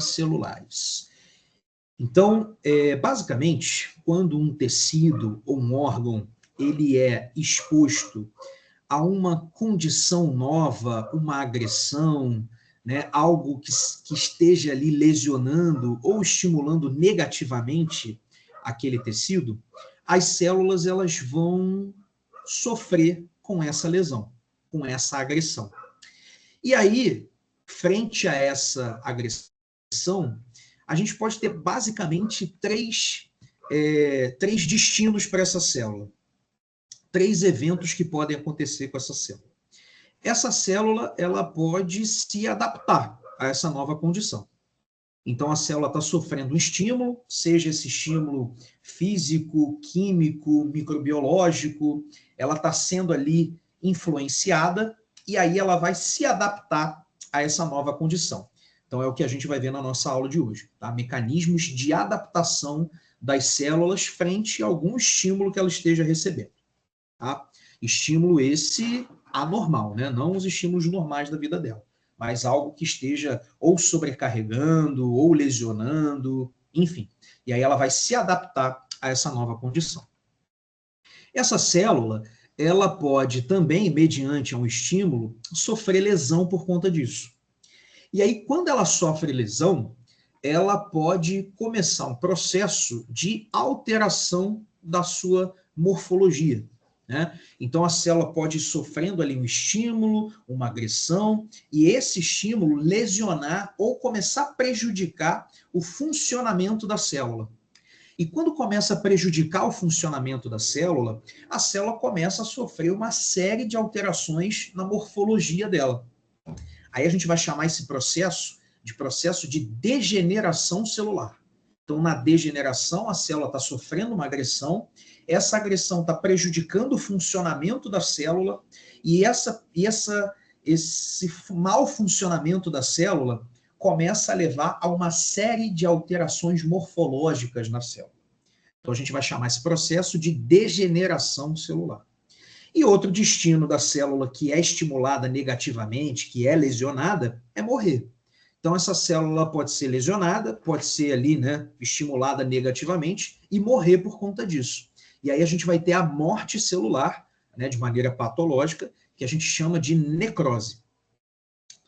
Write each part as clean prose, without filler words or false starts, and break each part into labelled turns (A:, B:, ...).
A: celulares. Então, basicamente, quando um tecido ou um órgão ele é exposto a uma condição nova, uma agressão, né, algo que esteja ali lesionando ou estimulando negativamente aquele tecido, as células elas vão sofrer com essa lesão, com essa agressão. E aí, frente a essa agressão, a gente pode ter basicamente três destinos para essa célula. Três eventos que podem acontecer com essa célula. Essa célula ela pode se adaptar a essa nova condição. Então, a célula está sofrendo um estímulo, seja esse estímulo físico, químico, microbiológico, ela está sendo ali influenciada e aí ela vai se adaptar a essa nova condição. Então, é o que a gente vai ver na nossa aula de hoje, tá? Mecanismos de adaptação das células frente a algum estímulo que ela esteja recebendo. Tá? Estímulo esse anormal, né? Não os estímulos normais da vida dela, mas algo que esteja ou sobrecarregando, ou lesionando, enfim. E aí ela vai se adaptar a essa nova condição. Essa célula, ela pode também, mediante um estímulo, sofrer lesão por conta disso. E aí, quando ela sofre lesão, ela pode começar um processo de alteração da sua morfologia. Né? Então, a célula pode ir sofrendo ali um estímulo, uma agressão, e esse estímulo lesionar ou começar a prejudicar o funcionamento da célula. E quando começa a prejudicar o funcionamento da célula, a célula começa a sofrer uma série de alterações na morfologia dela. Aí a gente vai chamar esse processo de degeneração celular. Então, na degeneração, a célula está sofrendo uma agressão, essa agressão está prejudicando o funcionamento da célula, e esse mau funcionamento da célula começa a levar a uma série de alterações morfológicas na célula. Então, a gente vai chamar esse processo de degeneração celular. E outro destino da célula que é estimulada negativamente, que é lesionada, é morrer. Então, essa célula pode ser lesionada, pode ser ali, né, estimulada negativamente e morrer por conta disso. E aí a gente vai ter a morte celular, né, de maneira patológica, que a gente chama de necrose.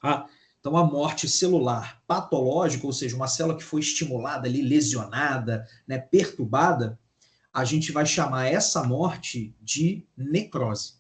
A: Ah, então, a morte celular patológica, ou seja, uma célula que foi estimulada ali, lesionada, né, perturbada, a gente vai chamar essa morte de necrose.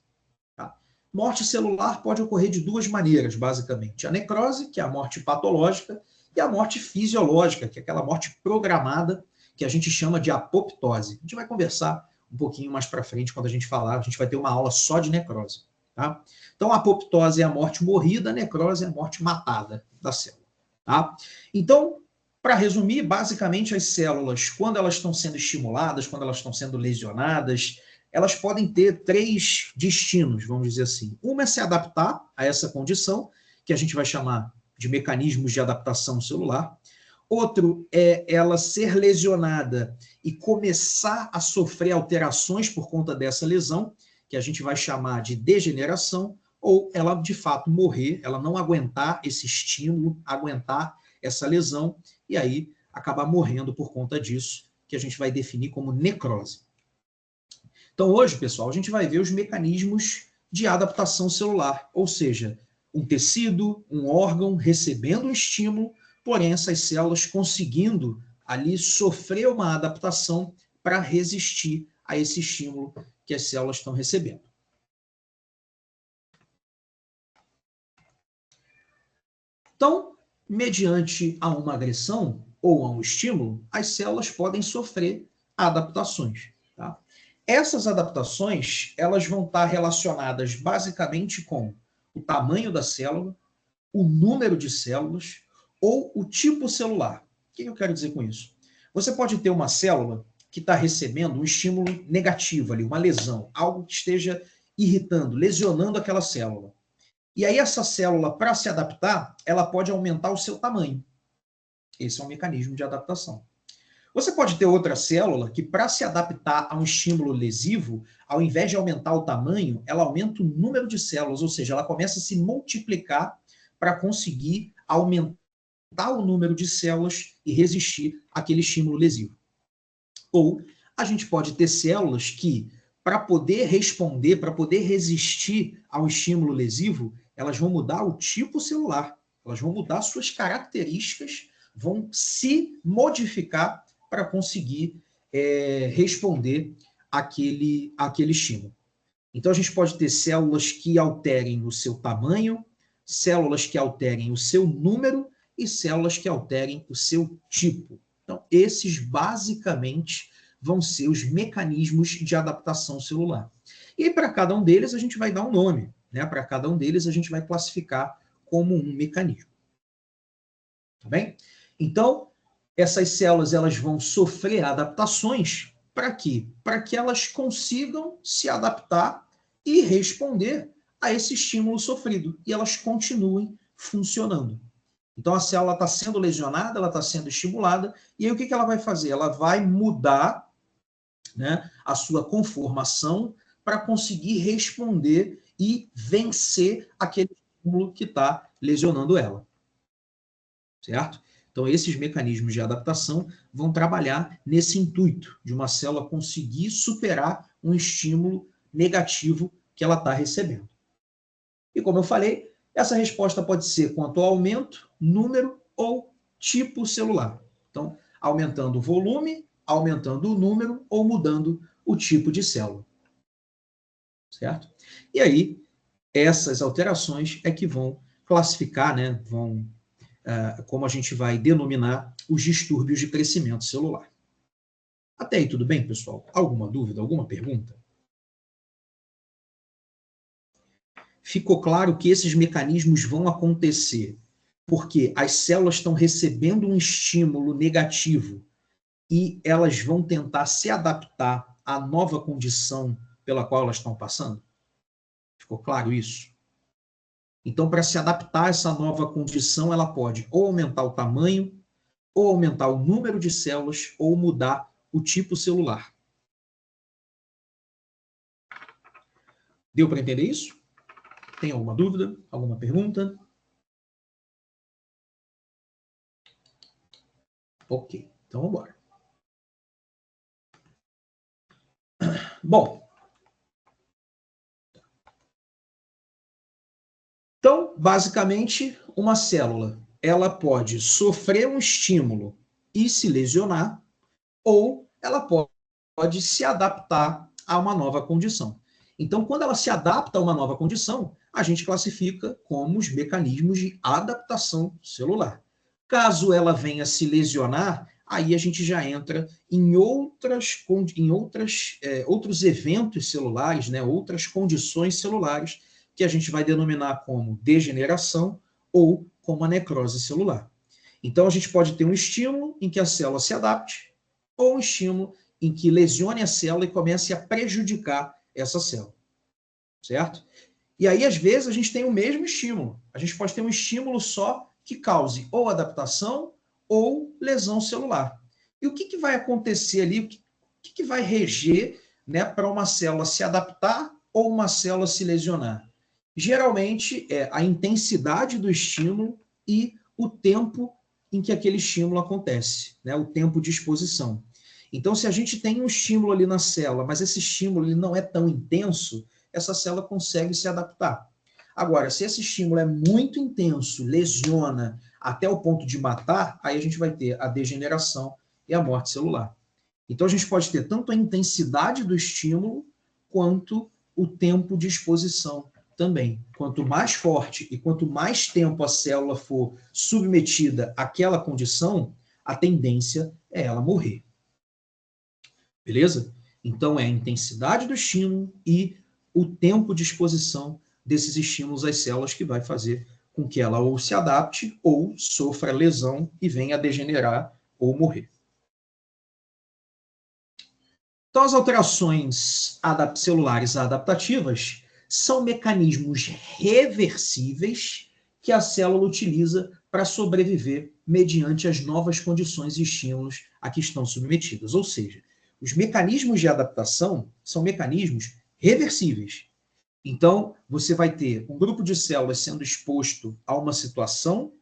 A: Tá? Morte celular pode ocorrer de duas maneiras, basicamente. A necrose, que é a morte patológica, e a morte fisiológica, que é aquela morte programada, que a gente chama de apoptose. A gente vai conversar um pouquinho mais para frente, quando a gente falar, a gente vai ter uma aula só de necrose. Tá? Então, a apoptose é a morte morrida, a necrose é a morte matada da célula. Tá? Então, para resumir, basicamente as células, quando elas estão sendo estimuladas, quando elas estão sendo lesionadas, elas podem ter três destinos, vamos dizer assim. Uma é se adaptar a essa condição, que a gente vai chamar de mecanismos de adaptação celular. Outro é ela ser lesionada e começar a sofrer alterações por conta dessa lesão, que a gente vai chamar de degeneração, ou ela de fato morrer, ela não aguentar esse estímulo, aguentar essa lesão, e aí acabar morrendo por conta disso, que a gente vai definir como necrose. Então, hoje, pessoal, a gente vai ver os mecanismos de adaptação celular, ou seja, um tecido, um órgão recebendo um estímulo, porém essas células conseguindo ali sofrer uma adaptação para resistir a esse estímulo que as células estão recebendo. Então, mediante a uma agressão ou a um estímulo, as células podem sofrer adaptações. Tá? Essas adaptações elas vão estar relacionadas basicamente com o tamanho da célula, o número de células ou o tipo celular. O que eu quero dizer com isso? Você pode ter uma célula que está recebendo um estímulo negativo ali, uma lesão, algo que esteja irritando, lesionando aquela célula. E aí essa célula, para se adaptar, ela pode aumentar o seu tamanho. Esse é um mecanismo de adaptação. Você pode ter outra célula que, para se adaptar a um estímulo lesivo, ao invés de aumentar o tamanho, ela aumenta o número de células, ou seja, ela começa a se multiplicar para conseguir aumentar o número de células e resistir àquele estímulo lesivo. Ou a gente pode ter células que, para poder responder, para poder resistir ao estímulo lesivo, elas vão mudar o tipo celular, elas vão mudar suas características, vão se modificar para conseguir responder àquele estímulo. Então, a gente pode ter células que alterem o seu tamanho, células que alterem o seu número e células que alterem o seu tipo. Então, esses basicamente vão ser os mecanismos de adaptação celular. E aí, para cada um deles, a gente vai dar um nome, né? Para cada um deles, a gente vai classificar como um mecanismo. Tá bem? Então, essas células elas vão sofrer adaptações para quê? Para que elas consigam se adaptar e responder a esse estímulo sofrido e elas continuem funcionando. Então, a célula está sendo lesionada, ela está sendo estimulada, e aí o que ela vai fazer? Ela vai mudar, né, a sua conformação para conseguir responder e vencer aquele estímulo que está lesionando ela. Certo? Então, esses mecanismos de adaptação vão trabalhar nesse intuito de uma célula conseguir superar um estímulo negativo que ela está recebendo. E como eu falei, essa resposta pode ser quanto ao aumento, número ou tipo celular. Então, aumentando o volume, aumentando o número ou mudando o tipo de célula. Certo? E aí, essas alterações é que vão classificar, né, como a gente vai denominar os distúrbios de crescimento celular. Até aí tudo bem, pessoal? Alguma dúvida, alguma pergunta? Ficou claro que esses mecanismos vão acontecer porque as células estão recebendo um estímulo negativo e elas vão tentar se adaptar à nova condição pela qual elas estão passando? Ficou claro isso? Então, para se adaptar a essa nova condição, ela pode ou aumentar o tamanho, ou aumentar o número de células, ou mudar o tipo celular. Deu para entender isso? Tem alguma dúvida? Alguma pergunta? Ok, então vamos embora. Bom, então, basicamente, uma célula ela pode sofrer um estímulo e se lesionar, ou ela pode se adaptar a uma nova condição. Então, quando ela se adapta a uma nova condição, a gente classifica como os mecanismos de adaptação celular. Caso ela venha se lesionar, aí a gente já entra em outros eventos celulares, né, outras condições celulares, que a gente vai denominar como degeneração ou como a necrose celular. Então, a gente pode ter um estímulo em que a célula se adapte, ou um estímulo em que lesione a célula e comece a prejudicar essa célula. Certo? E aí, às vezes, a gente tem o mesmo estímulo. A gente pode ter um estímulo só que cause ou adaptação ou lesão celular. E o que vai acontecer ali? O que vai reger, né, para uma célula se adaptar ou uma célula se lesionar? Geralmente é a intensidade do estímulo e o tempo em que aquele estímulo acontece, né, o tempo de exposição. Então, se a gente tem um estímulo ali na célula, mas esse estímulo ele não é tão intenso, essa célula consegue se adaptar. Agora, se esse estímulo é muito intenso, lesiona até o ponto de matar, aí a gente vai ter a degeneração e a morte celular. Então, a gente pode ter tanto a intensidade do estímulo quanto o tempo de exposição também. Quanto mais forte e quanto mais tempo a célula for submetida àquela condição, a tendência é ela morrer. Beleza? Então, é a intensidade do estímulo e o tempo de exposição desses estímulos às células que vai fazer com que ela ou se adapte ou sofra lesão e venha a degenerar ou morrer. Então, as alterações celulares adaptativas são mecanismos reversíveis que a célula utiliza para sobreviver mediante as novas condições e estímulos a que estão submetidas. Ou seja, os mecanismos de adaptação são mecanismos reversíveis. Então, você vai ter um grupo de células sendo exposto a uma situação,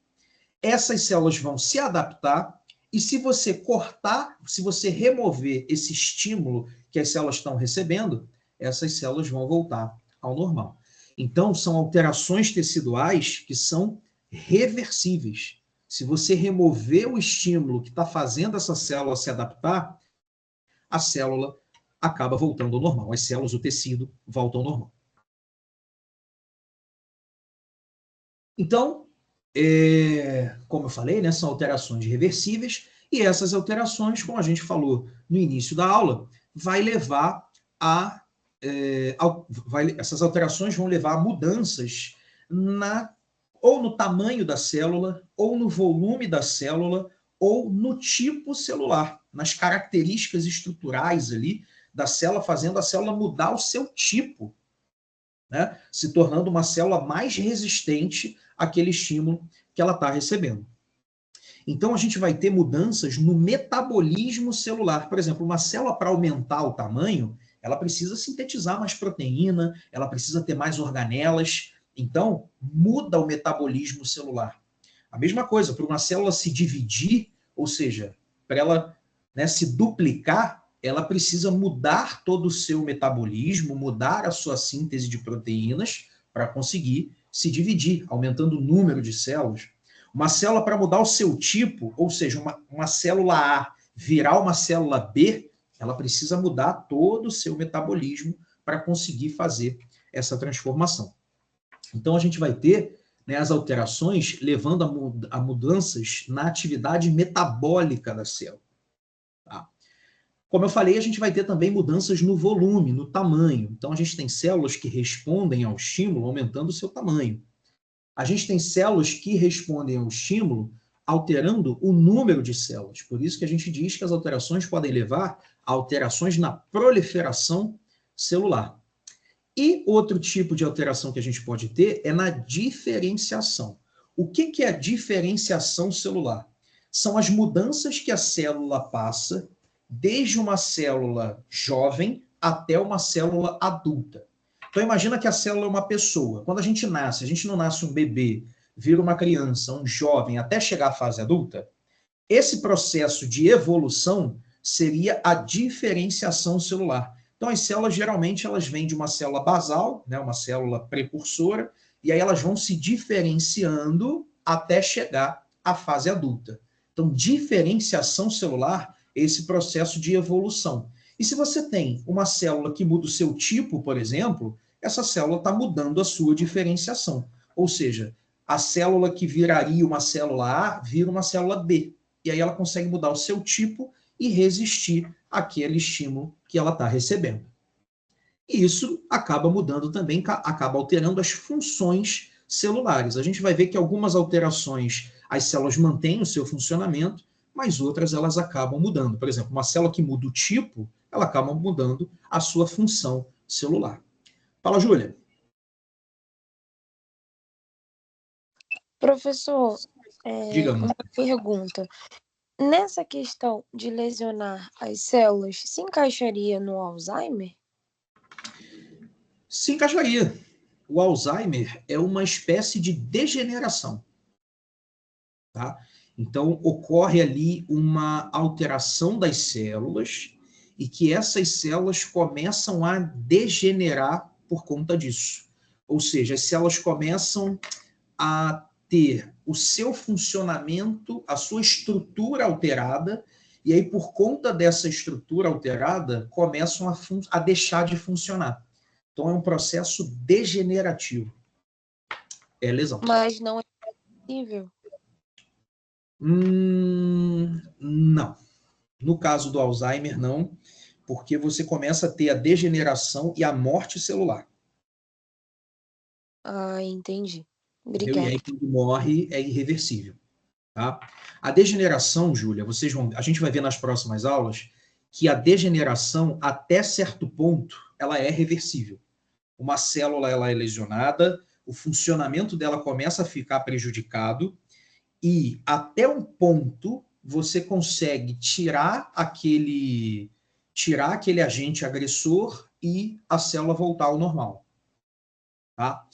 A: essas células vão se adaptar e se você cortar, se você remover esse estímulo que as células estão recebendo, essas células vão voltar ao normal. Então, são alterações teciduais que são reversíveis. Se você remover o estímulo que está fazendo essa célula se adaptar, a célula acaba voltando ao normal. As células, o tecido, voltam ao normal. Então, como eu falei, né, são alterações reversíveis, e essas alterações, como a gente falou no início da aula, vai levar a essas alterações vão levar a mudanças ou no tamanho da célula, ou no volume da célula, ou no tipo celular, nas características estruturais ali da célula, fazendo a célula mudar o seu tipo, né? Se tornando uma célula mais resistente àquele estímulo que ela está recebendo. Então, a gente vai ter mudanças no metabolismo celular. Por exemplo, uma célula, para aumentar o tamanho, ela precisa sintetizar mais proteína, ela precisa ter mais organelas. Então, muda o metabolismo celular. A mesma coisa, para uma célula se dividir, ou seja, para ela, né, se duplicar, ela precisa mudar todo o seu metabolismo, mudar a sua síntese de proteínas para conseguir se dividir, aumentando o número de células. Uma célula, para mudar o seu tipo, ou seja, uma célula A virar uma célula B, ela precisa mudar todo o seu metabolismo para conseguir fazer essa transformação. Então, a gente vai ter, né, as alterações levando a mudanças na atividade metabólica da célula. Tá? Como eu falei, a gente vai ter também mudanças no volume, no tamanho. Então, a gente tem células que respondem ao estímulo aumentando o seu tamanho. A gente tem células que respondem ao estímulo alterando o número de células. Por isso que a gente diz que as alterações podem levar a alterações na proliferação celular. E outro tipo de alteração que a gente pode ter é na diferenciação. O que é a diferenciação celular? São as mudanças que a célula passa desde uma célula jovem até uma célula adulta. Então, imagina que a célula é uma pessoa. Quando a gente não nasce um bebê, vira uma criança, um jovem, até chegar à fase adulta. Esse processo de evolução seria a diferenciação celular. Então, as células, geralmente, elas vêm de uma célula basal, né, uma célula precursora, e aí elas vão se diferenciando até chegar à fase adulta. Então, diferenciação celular é esse processo de evolução. E se você tem uma célula que muda o seu tipo, por exemplo, essa célula está mudando a sua diferenciação. Ou seja, a célula que viraria uma célula A vira uma célula B. E aí ela consegue mudar o seu tipo e resistir àquele estímulo que ela está recebendo. E isso acaba mudando também, acaba alterando as funções celulares. A gente vai ver que algumas alterações, as células mantêm o seu funcionamento, mas outras elas acabam mudando. Por exemplo, uma célula que muda o tipo, ela acaba mudando a sua função celular. Fala, Júlia.
B: Professor,
A: Diga-me.
B: uma pergunta. Nessa questão de lesionar as células, se encaixaria no Alzheimer?
A: Se encaixaria. O Alzheimer é uma espécie de degeneração. Tá? Então, ocorre ali uma alteração das células e que essas células começam a degenerar por conta disso. Ou seja, as células começam a ter o seu funcionamento, a sua estrutura alterada, e aí, por conta dessa estrutura alterada, começam a deixar de funcionar. Então, é um processo degenerativo. É lesão.
B: Mas não é possível?
A: Não. No caso do Alzheimer, não, porque você começa a ter a degeneração e a morte celular.
B: Ah, entendi.
A: Entendeu? E
B: Obrigada.
A: aí, quando morre, é irreversível. Tá? A degeneração, Júlia, a gente vai ver nas próximas aulas que a degeneração, até certo ponto, ela é reversível. Uma célula ela é lesionada, o funcionamento dela começa a ficar prejudicado e até um ponto você consegue tirar aquele agente agressor e a célula voltar ao normal. Tá?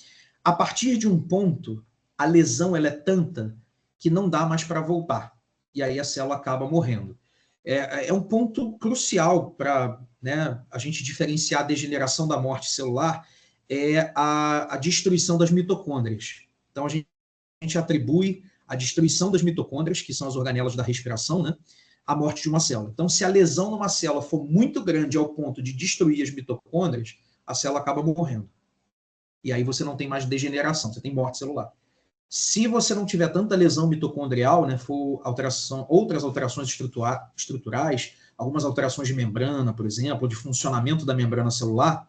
A: A partir de um ponto, a lesão ela é tanta que não dá mais para voltar. E aí a célula acaba morrendo. É um ponto crucial para, né, a gente diferenciar a degeneração da morte celular, é a destruição das mitocôndrias. Então, a gente atribui a destruição das mitocôndrias, que são as organelas da respiração, né, à morte de uma célula. Então, se a lesão numa célula for muito grande ao ponto de destruir as mitocôndrias, a célula acaba morrendo. E aí você não tem mais degeneração, você tem morte celular. Se você não tiver tanta lesão mitocondrial, né, for outras alterações estruturais, algumas alterações de membrana, por exemplo, ou de funcionamento da membrana celular,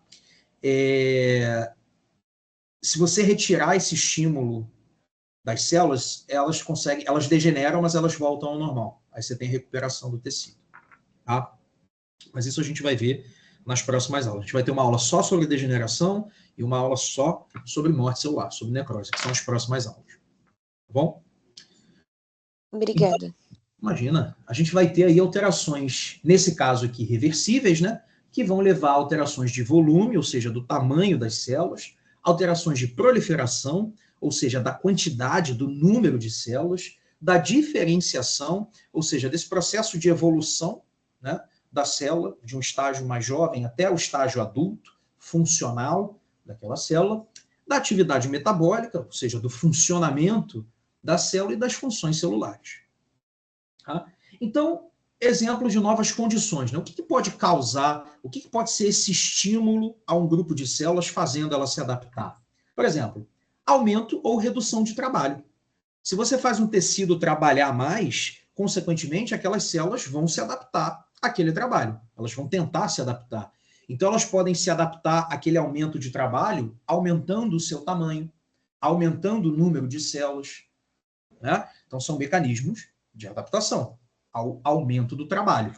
A: se você retirar esse estímulo das células, elas degeneram, mas elas voltam ao normal. Aí você tem recuperação do tecido. Tá? Mas isso a gente vai ver nas próximas aulas. A gente vai ter uma aula só sobre degeneração e uma aula só sobre morte celular, sobre necrose, que são as próximas aulas. Tá bom?
B: Obrigada.
A: Então, imagina, a gente vai ter aí alterações, nesse caso aqui, reversíveis, né? Que vão levar a alterações de volume, ou seja, do tamanho das células, alterações de proliferação, ou seja, da quantidade, do número de células, da diferenciação, ou seja, desse processo de evolução, né, da célula, de um estágio mais jovem até o estágio adulto, funcional daquela célula, da atividade metabólica, ou seja, do funcionamento da célula e das funções celulares. Tá? Então, exemplos de novas condições. Né? O que pode causar, o que pode ser esse estímulo a um grupo de células fazendo ela se adaptar? Por exemplo, aumento ou redução de trabalho. Se você faz um tecido trabalhar mais, consequentemente, aquelas células vão se adaptar àquele trabalho. Elas vão tentar se adaptar. Então, elas podem se adaptar àquele aumento de trabalho, aumentando o seu tamanho, aumentando o número de células. Né? Então, são mecanismos de adaptação ao aumento do trabalho.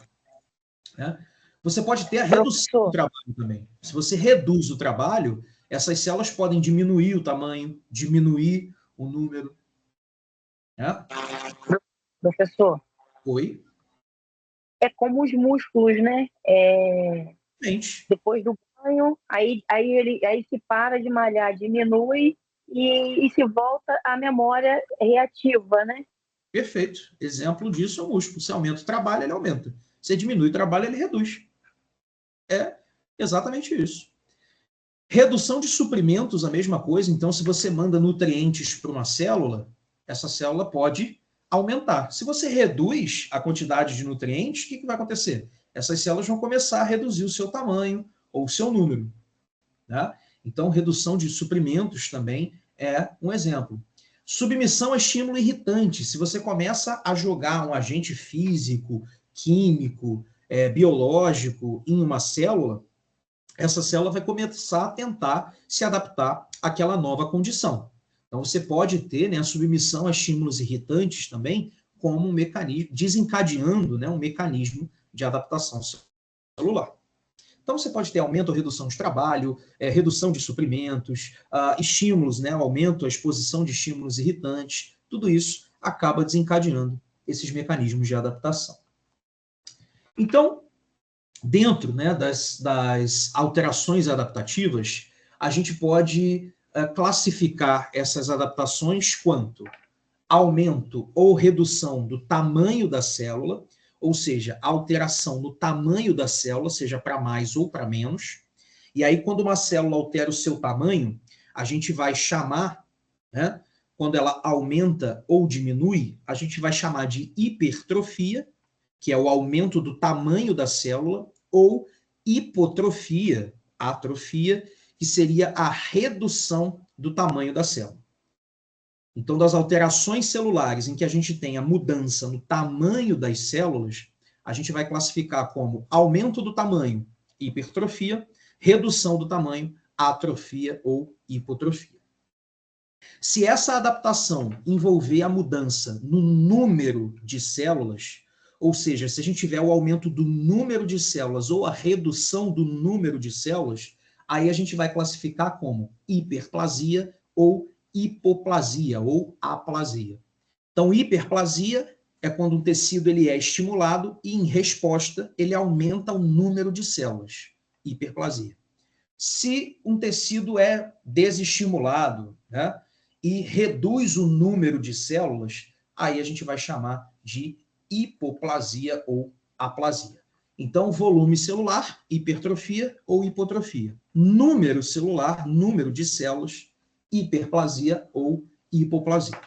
A: Né? Você pode ter a redução do trabalho também. Se você reduz o trabalho, essas células podem diminuir o tamanho, diminuir o número. Né?
C: Professor.
A: Oi?
C: É como os músculos, né? Depois do banho, aí se para de malhar, diminui e se volta à memória reativa, né?
A: Perfeito. Exemplo disso é o músculo. Se aumenta o trabalho, ele aumenta. Se diminui o trabalho, ele reduz. É exatamente isso. Redução de suprimentos, a mesma coisa. Então, se você manda nutrientes para uma célula, essa célula pode aumentar. Se você reduz a quantidade de nutrientes, o que vai acontecer? Essas células vão começar a reduzir o seu tamanho ou o seu número. Né? Então, redução de suprimentos também é um exemplo. Submissão a estímulo irritante. Se você começa a jogar um agente físico, químico, biológico em uma célula, essa célula vai começar a tentar se adaptar àquela nova condição. Então, você pode ter, né, a submissão a estímulos irritantes também como um mecanismo, desencadeando, né, um mecanismo de adaptação celular. Então, você pode ter aumento ou redução de trabalho, redução de suprimentos, estímulos, né, aumento, a exposição de estímulos irritantes, tudo isso acaba desencadeando esses mecanismos de adaptação. Então, dentro, né, das alterações adaptativas, a gente pode classificar essas adaptações quanto aumento ou redução do tamanho da célula, ou seja, alteração no tamanho da célula, seja para mais ou para menos. E aí, quando uma célula altera o seu tamanho, a gente vai chamar, né, quando ela aumenta ou diminui, a gente vai chamar de hipertrofia, que é o aumento do tamanho da célula, ou hipotrofia, atrofia, que seria a redução do tamanho da célula. Então, das alterações celulares em que a gente tem a mudança no tamanho das células, a gente vai classificar como aumento do tamanho, hipertrofia, redução do tamanho, atrofia ou hipotrofia. Se essa adaptação envolver a mudança no número de células, ou seja, se a gente tiver o aumento do número de células ou a redução do número de células, aí a gente vai classificar como hiperplasia ou hipoplasia ou aplasia. Então, hiperplasia é quando um tecido ele é estimulado e, em resposta, ele aumenta o número de células. Hiperplasia. Se um tecido é desestimulado, né, e reduz o número de células, aí a gente vai chamar de hipoplasia ou aplasia. Então, volume celular, hipertrofia ou hipotrofia. Número celular, número de células, hiperplasia ou hipoplasia.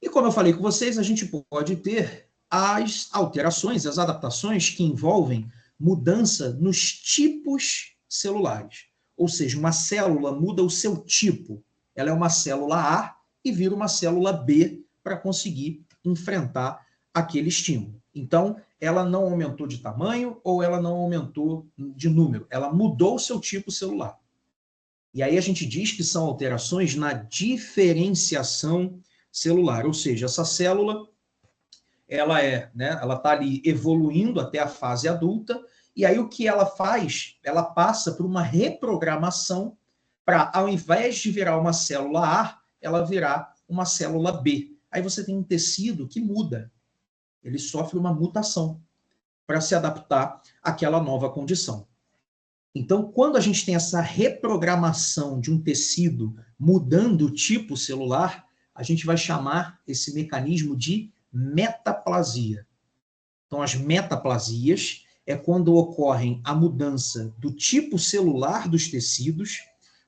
A: E como eu falei com vocês, a gente pode ter as alterações, as adaptações que envolvem mudança nos tipos celulares. Ou seja, uma célula muda o seu tipo. Ela é uma célula A e vira uma célula B para conseguir enfrentar aquele estímulo. Então, ela não aumentou de tamanho ou ela não aumentou de número. Ela mudou o seu tipo celular. E aí a gente diz que são alterações na diferenciação celular. Ou seja, essa célula, ela está ali evoluindo até a fase adulta, e aí o que ela faz? Ela passa por uma reprogramação para, ao invés de virar uma célula A, ela virar uma célula B. Aí você tem um tecido que muda. Ele sofre uma mutação para se adaptar àquela nova condição. Então, quando a gente tem essa reprogramação de um tecido mudando o tipo celular, a gente vai chamar esse mecanismo de metaplasia. Então, as metaplasias é quando ocorrem a mudança do tipo celular dos tecidos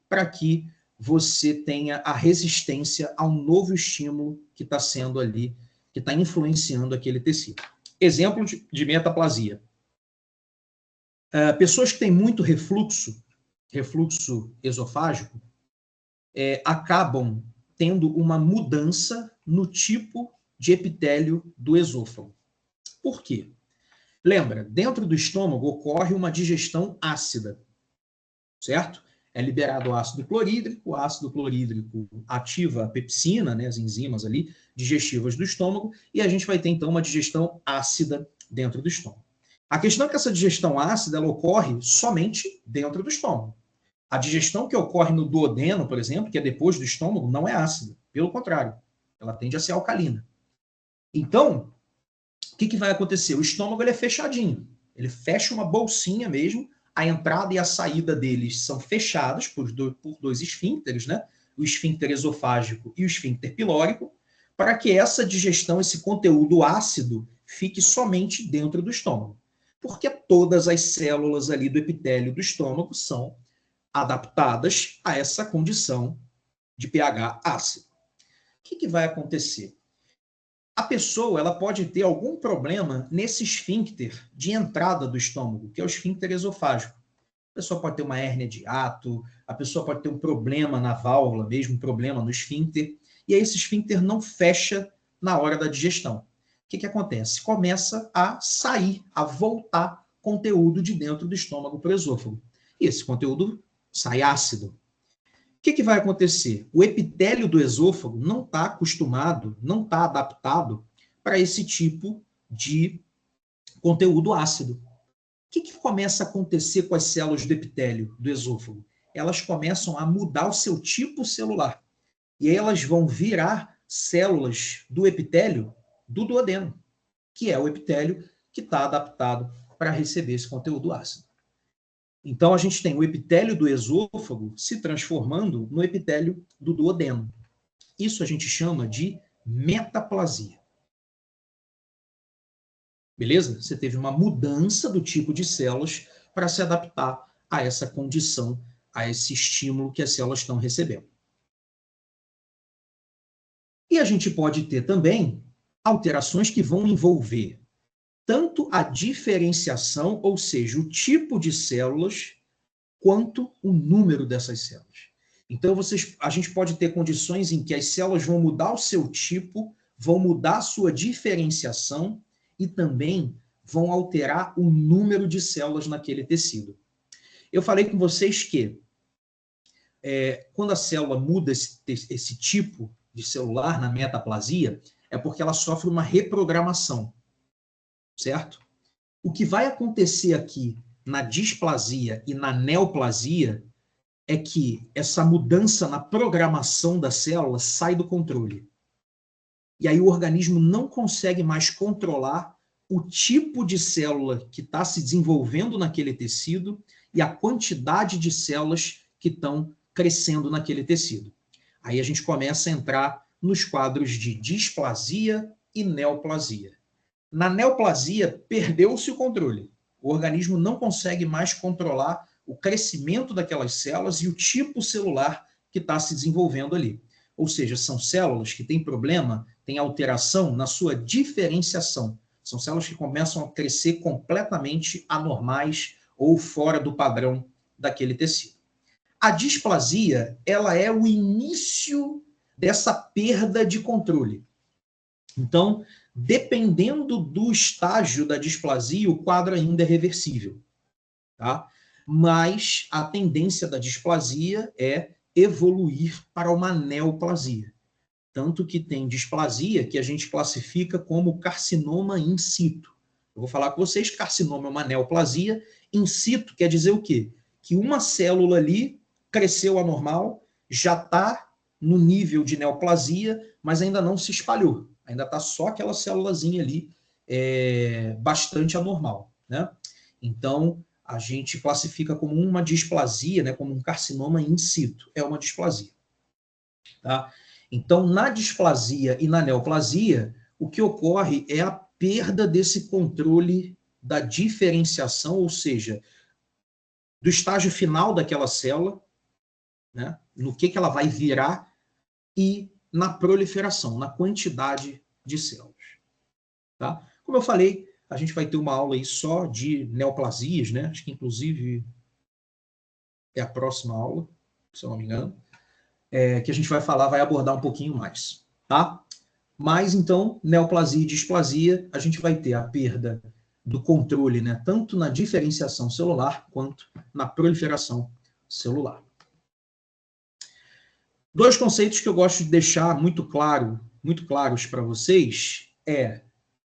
A: para que você tenha a resistência a um novo estímulo que está sendo ali, que está influenciando aquele tecido. Exemplo de metaplasia. Pessoas que têm muito refluxo esofágico, acabam tendo uma mudança no tipo de epitélio do esôfago. Por quê? Lembra, dentro do estômago ocorre uma digestão ácida, certo? É liberado o ácido clorídrico ativa a pepsina, né, as enzimas ali digestivas do estômago, e a gente vai ter então uma digestão ácida dentro do estômago. A questão é que essa digestão ácida ela ocorre somente dentro do estômago. A digestão que ocorre no duodeno, por exemplo, que é depois do estômago, não é ácida. Pelo contrário, ela tende a ser alcalina. Então, o que vai acontecer? O estômago ele é fechadinho. Ele fecha uma bolsinha mesmo. A entrada e a saída deles são fechadas por dois esfíncteres, né? O esfíncter esofágico e o esfíncter pilórico, para que essa digestão, esse conteúdo ácido, fique somente dentro do estômago. Porque todas as células ali do epitélio do estômago são adaptadas a essa condição de pH ácido. O que vai acontecer? A pessoa ela pode ter algum problema nesse esfíncter de entrada do estômago, que é o esfíncter esofágico. A pessoa pode ter uma hérnia de hiato, a pessoa pode ter um problema na válvula, mesmo um problema no esfíncter, e aí esse esfíncter não fecha na hora da digestão. O que acontece? Começa a sair, a voltar conteúdo de dentro do estômago para o esôfago. E esse conteúdo sai ácido. O que vai acontecer? O epitélio do esôfago não está acostumado, não está adaptado para esse tipo de conteúdo ácido. O que começa a acontecer com as células do epitélio do esôfago? Elas começam a mudar o seu tipo celular. E aí elas vão virar células do epitélio do duodeno, que é o epitélio que está adaptado para receber esse conteúdo ácido. Então, a gente tem o epitélio do esôfago se transformando no epitélio do duodeno. Isso a gente chama de metaplasia. Beleza? Você teve uma mudança do tipo de células para se adaptar a essa condição, a esse estímulo que as células estão recebendo. E a gente pode ter também alterações que vão envolver tanto a diferenciação, ou seja, o tipo de células, quanto o número dessas células. Então, a gente pode ter condições em que as células vão mudar o seu tipo, vão mudar a sua diferenciação e também vão alterar o número de células naquele tecido. Eu falei com vocês que quando a célula muda esse tipo de celular na metaplasia, é porque ela sofre uma reprogramação, certo? O que vai acontecer aqui na displasia e na neoplasia é que essa mudança na programação da célula sai do controle. E aí o organismo não consegue mais controlar o tipo de célula que está se desenvolvendo naquele tecido e a quantidade de células que estão crescendo naquele tecido. Aí a gente começa a entrar nos quadros de displasia e neoplasia. Na neoplasia, perdeu-se o controle. O organismo não consegue mais controlar o crescimento daquelas células e o tipo celular que está se desenvolvendo ali. Ou seja, são células que têm problema, têm alteração na sua diferenciação. São células que começam a crescer completamente anormais ou fora do padrão daquele tecido. A displasia, ela é o início dessa perda de controle. Então, dependendo do estágio da displasia, o quadro ainda é reversível, tá? Mas a tendência da displasia é evoluir para uma neoplasia. Tanto que tem displasia que a gente classifica como carcinoma in situ. Eu vou falar com vocês, carcinoma é uma neoplasia. In situ quer dizer o quê? Que uma célula ali cresceu anormal, já está no nível de neoplasia, mas ainda não se espalhou. Ainda está só aquela célulazinha ali bastante anormal, né? Então, a gente classifica como uma displasia, né, como um carcinoma in situ. É uma displasia. Tá? Então, na displasia e na neoplasia, o que ocorre é a perda desse controle da diferenciação, ou seja, do estágio final daquela célula, né, no que ela vai virar, e na proliferação, na quantidade de células. Tá? Como eu falei, a gente vai ter uma aula aí só de neoplasias, né? Acho que inclusive é a próxima aula, se eu não me engano, que a gente vai abordar um pouquinho mais, tá? Mas então, neoplasia e displasia, a gente vai ter a perda do controle, né? Tanto na diferenciação celular quanto na proliferação celular. Dois conceitos que eu gosto de deixar muito claros para vocês é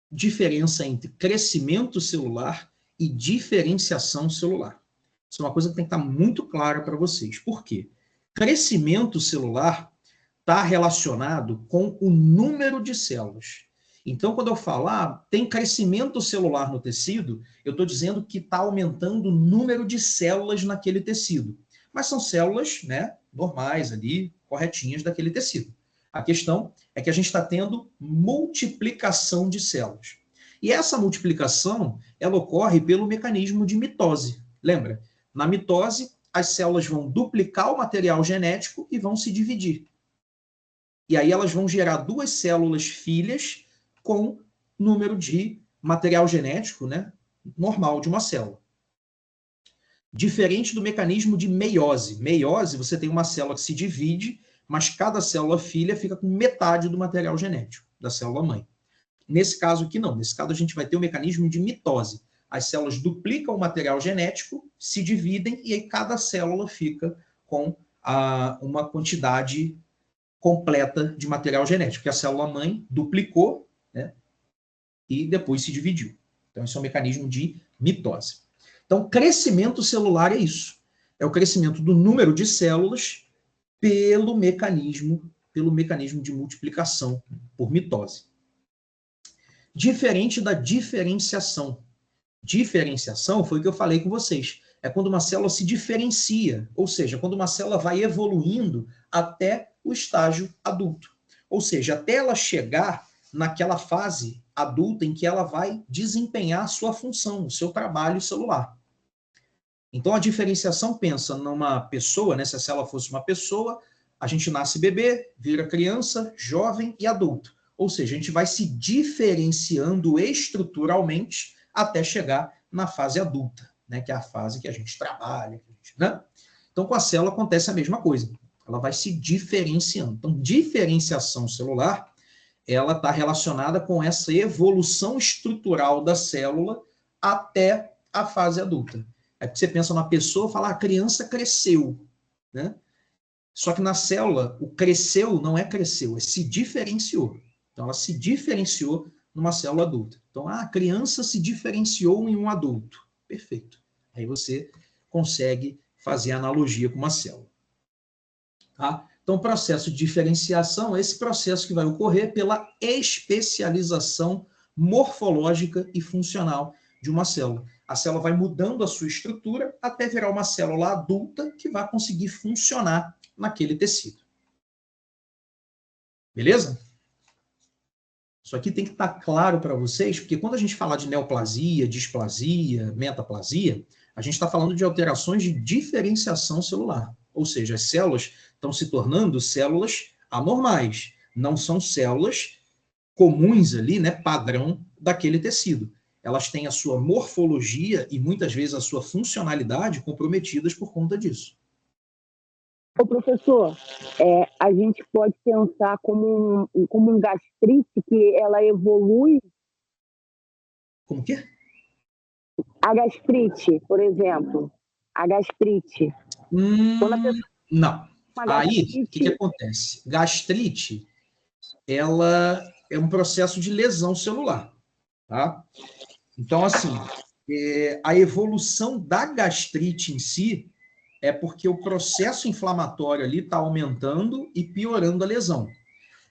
A: diferença entre crescimento celular e diferenciação celular. Isso é uma coisa que tem que estar muito clara para vocês. Por quê? Crescimento celular está relacionado com o número de células. Então, quando eu falo, tem crescimento celular no tecido, eu estou dizendo que está aumentando o número de células naquele tecido. Mas são células, né, normais ali, corretinhas daquele tecido. A questão é que a gente está tendo multiplicação de células. E essa multiplicação, ela ocorre pelo mecanismo de mitose. Lembra? Na mitose, as células vão duplicar o material genético e vão se dividir. E aí elas vão gerar duas células filhas com número de material genético, né, normal de uma célula. Diferente do mecanismo de meiose. Meiose, você tem uma célula que se divide, mas cada célula filha fica com metade do material genético da célula mãe. Nesse caso aqui não. Nesse caso a gente vai ter o mecanismo de mitose. As células duplicam o material genético, se dividem e aí cada célula fica com uma quantidade completa de material genético, que a célula mãe duplicou, né, e depois se dividiu. Então, esse é um mecanismo de mitose. Então, crescimento celular é isso. É o crescimento do número de células pelo mecanismo de multiplicação por mitose. Diferente da diferenciação. Diferenciação foi o que eu falei com vocês. É quando uma célula se diferencia, ou seja, quando uma célula vai evoluindo até o estágio adulto. Ou seja, até ela chegar naquela fase adulta em que ela vai desempenhar a sua função, o seu trabalho celular. Então, a diferenciação pensa numa pessoa, né? Se a célula fosse uma pessoa, a gente nasce bebê, vira criança, jovem e adulto. Ou seja, a gente vai se diferenciando estruturalmente até chegar na fase adulta, né? Que é a fase que a gente trabalha, né? Então, com a célula acontece a mesma coisa. Ela vai se diferenciando. Então, diferenciação celular, ela está relacionada com essa evolução estrutural da célula até a fase adulta. Aí você pensa numa pessoa e fala, a criança cresceu, né? Só que na célula, o cresceu não é cresceu, é se diferenciou. Então, ela se diferenciou numa célula adulta. Então, a criança se diferenciou em um adulto. Perfeito. Aí você consegue fazer analogia com uma célula. Tá? Então, o processo de diferenciação é esse processo que vai ocorrer pela especialização morfológica e funcional de uma célula. A célula vai mudando a sua estrutura até virar uma célula adulta que vai conseguir funcionar naquele tecido. Beleza? Isso aqui tem que estar claro para vocês, porque quando a gente fala de neoplasia, displasia, metaplasia, a gente está falando de alterações de diferenciação celular. Ou seja, as células estão se tornando células anormais. Não são células comuns ali, né, padrão daquele tecido. Elas têm a sua morfologia e muitas vezes a sua funcionalidade comprometidas por conta disso.
C: Ô, professor, a gente pode pensar como um gastrite que ela evolui?
A: Como que é?
C: A gastrite, por exemplo. A gastrite. Quando a pessoa
A: Não. Aí,
C: gastrite...
A: o que acontece? Gastrite, ela é um processo de lesão celular, tá? Então, assim, a evolução da gastrite em si é porque o processo inflamatório ali está aumentando e piorando a lesão.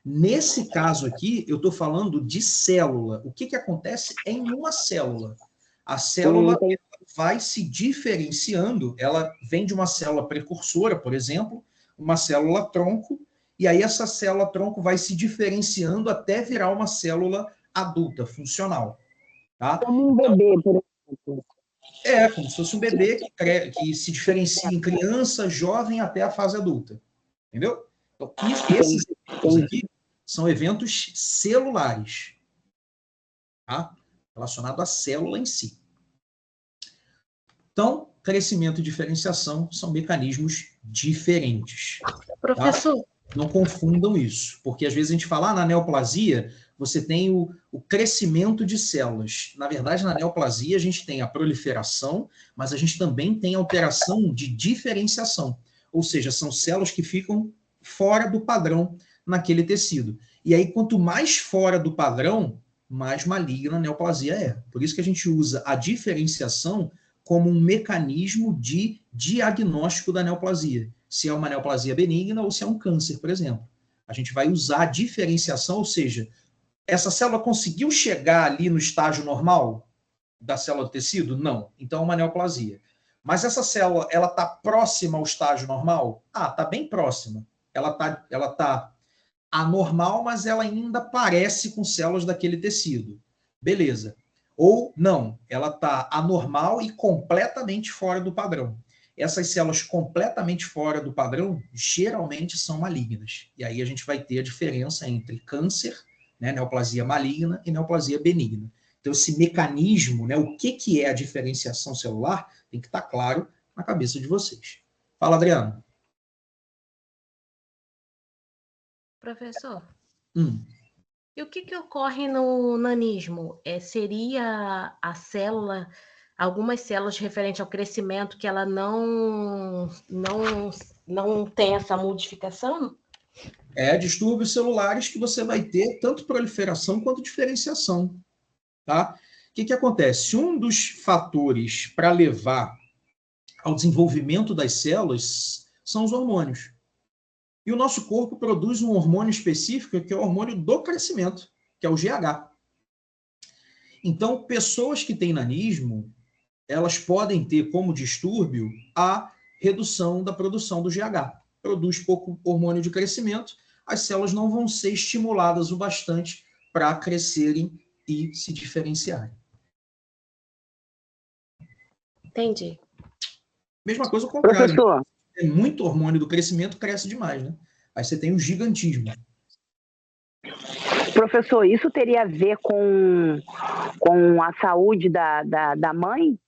A: Nesse caso aqui, eu estou falando de célula. O que acontece em uma célula? A célula vai se diferenciando, ela vem de uma célula precursora, por exemplo, uma célula tronco, e aí essa célula tronco vai se diferenciando até virar uma célula adulta, funcional. Tá?
C: Como um bebê, por exemplo.
A: Como se fosse um bebê que se diferencia em criança, jovem, até a fase adulta. Entendeu? Então, esses eventos aqui são eventos celulares, tá? Relacionado à célula em si. Então, crescimento e diferenciação são mecanismos diferentes.
B: Professor.
A: Tá? Não confundam isso, porque às vezes a gente fala, na neoplasia, você tem o crescimento de células. Na verdade, na neoplasia, a gente tem a proliferação, mas a gente também tem alteração de diferenciação. Ou seja, são células que ficam fora do padrão naquele tecido. E aí, quanto mais fora do padrão, mais maligna a neoplasia é. Por isso que a gente usa a diferenciação como um mecanismo de diagnóstico da neoplasia. Se é uma neoplasia benigna ou se é um câncer, por exemplo. A gente vai usar a diferenciação, ou seja, essa célula conseguiu chegar ali no estágio normal da célula do tecido? Não. Então é uma neoplasia. Mas essa célula, ela está próxima ao estágio normal? Está bem próxima. Ela tá anormal, mas ela ainda parece com células daquele tecido. Beleza. Ou não, ela está anormal e completamente fora do padrão. Essas células completamente fora do padrão, geralmente são malignas. E aí a gente vai ter a diferença entre câncer, né, neoplasia maligna, e neoplasia benigna. Então, esse mecanismo, né, o que é a diferenciação celular, tem que estar claro na cabeça de vocês. Fala, Adriano.
D: Professor,
A: e
D: o que ocorre no nanismo? Seria a célula, algumas células referentes ao crescimento que ela não tem essa modificação?
A: Distúrbios celulares que você vai ter tanto proliferação quanto diferenciação. Tá? O que acontece? Um dos fatores para levar ao desenvolvimento das células são os hormônios. E o nosso corpo produz um hormônio específico, que é o hormônio do crescimento, que é o GH. Então, pessoas que têm nanismo, elas podem ter como distúrbio a redução da produção do GH. Produz pouco hormônio de crescimento, as células não vão ser estimuladas o bastante para crescerem e se diferenciarem.
D: Entendi.
A: Mesma coisa ao contrário.
C: Professor.
A: Né? Tem muito hormônio do crescimento, cresce demais, né? Aí você tem o gigantismo.
C: Professor, isso teria a ver com a saúde da mãe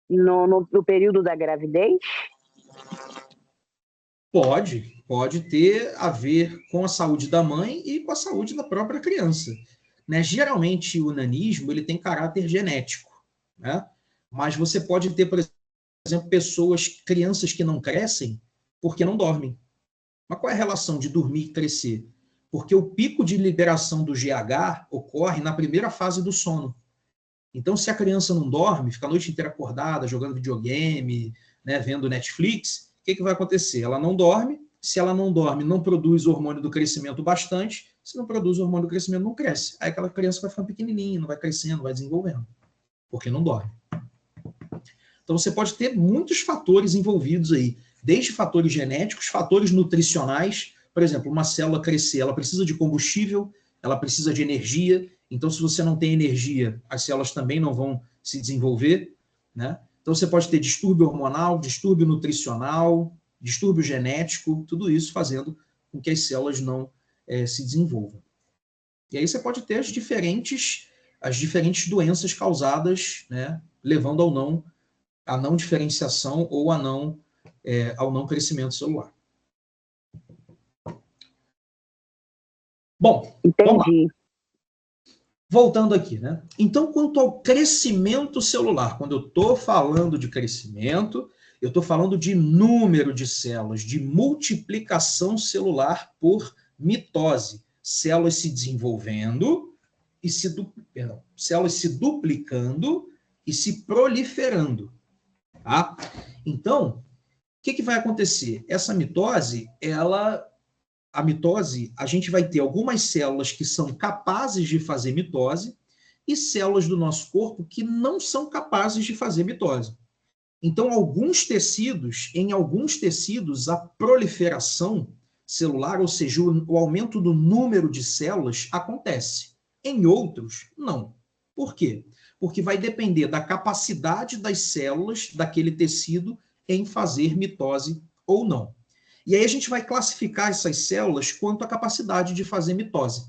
C: no período da gravidez?
A: Pode ter a ver com a saúde da mãe e com a saúde da própria criança. Né? Geralmente, o nanismo ele tem caráter genético, né? Mas você pode ter, por exemplo, crianças que não crescem porque não dormem. Mas qual é a relação de dormir e crescer? Porque o pico de liberação do GH ocorre na primeira fase do sono. Então, se a criança não dorme, fica a noite inteira acordada, jogando videogame, né, vendo Netflix, o que vai acontecer? Ela não dorme. Se ela não dorme, não produz hormônio do crescimento bastante. Se não produz hormônio do crescimento, não cresce. Aí aquela criança vai ficando pequenininha, não vai crescendo, vai desenvolvendo. Porque não dorme. Então, você pode ter muitos fatores envolvidos aí. Desde fatores genéticos, fatores nutricionais, Por exemplo, uma célula crescer, ela precisa de combustível, ela precisa de energia. Então, se você não tem energia, as células também não vão se desenvolver, né? Então, você pode ter distúrbio hormonal, distúrbio nutricional, distúrbio genético, tudo isso fazendo com que as células não se desenvolvam. E aí você pode ter as diferentes doenças causadas, né, levando à não diferenciação ou ao não crescimento celular. Bom,
C: Entendi.
A: voltando aqui, né? Então, quanto ao crescimento celular, quando eu estou falando de crescimento, eu estou falando de número de células, de multiplicação celular por mitose. Células se desenvolvendo e células se duplicando e se proliferando. Tá? Então, o que vai acontecer? Essa mitose, a gente vai ter algumas células que são capazes de fazer mitose e células do nosso corpo que não são capazes de fazer mitose. Então, em alguns tecidos, a proliferação celular, ou seja, o aumento do número de células, acontece. Em outros, não. Por quê? Porque vai depender da capacidade das células daquele tecido em fazer mitose ou não. E aí a gente vai classificar essas células quanto à capacidade de fazer mitose.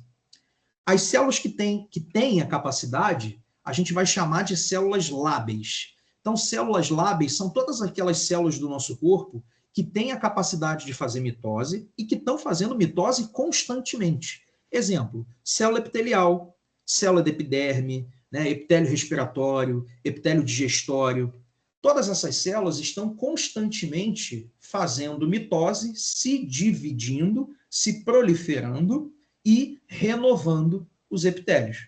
A: As células que têm a capacidade, a gente vai chamar de células lábeis. Então, células lábeis são todas aquelas células do nosso corpo que têm a capacidade de fazer mitose e que estão fazendo mitose constantemente. Exemplo, célula epitelial, célula de epiderme, né, epitélio respiratório, epitélio digestório. Todas essas células estão constantemente fazendo mitose, se dividindo, se proliferando e renovando os epitélios.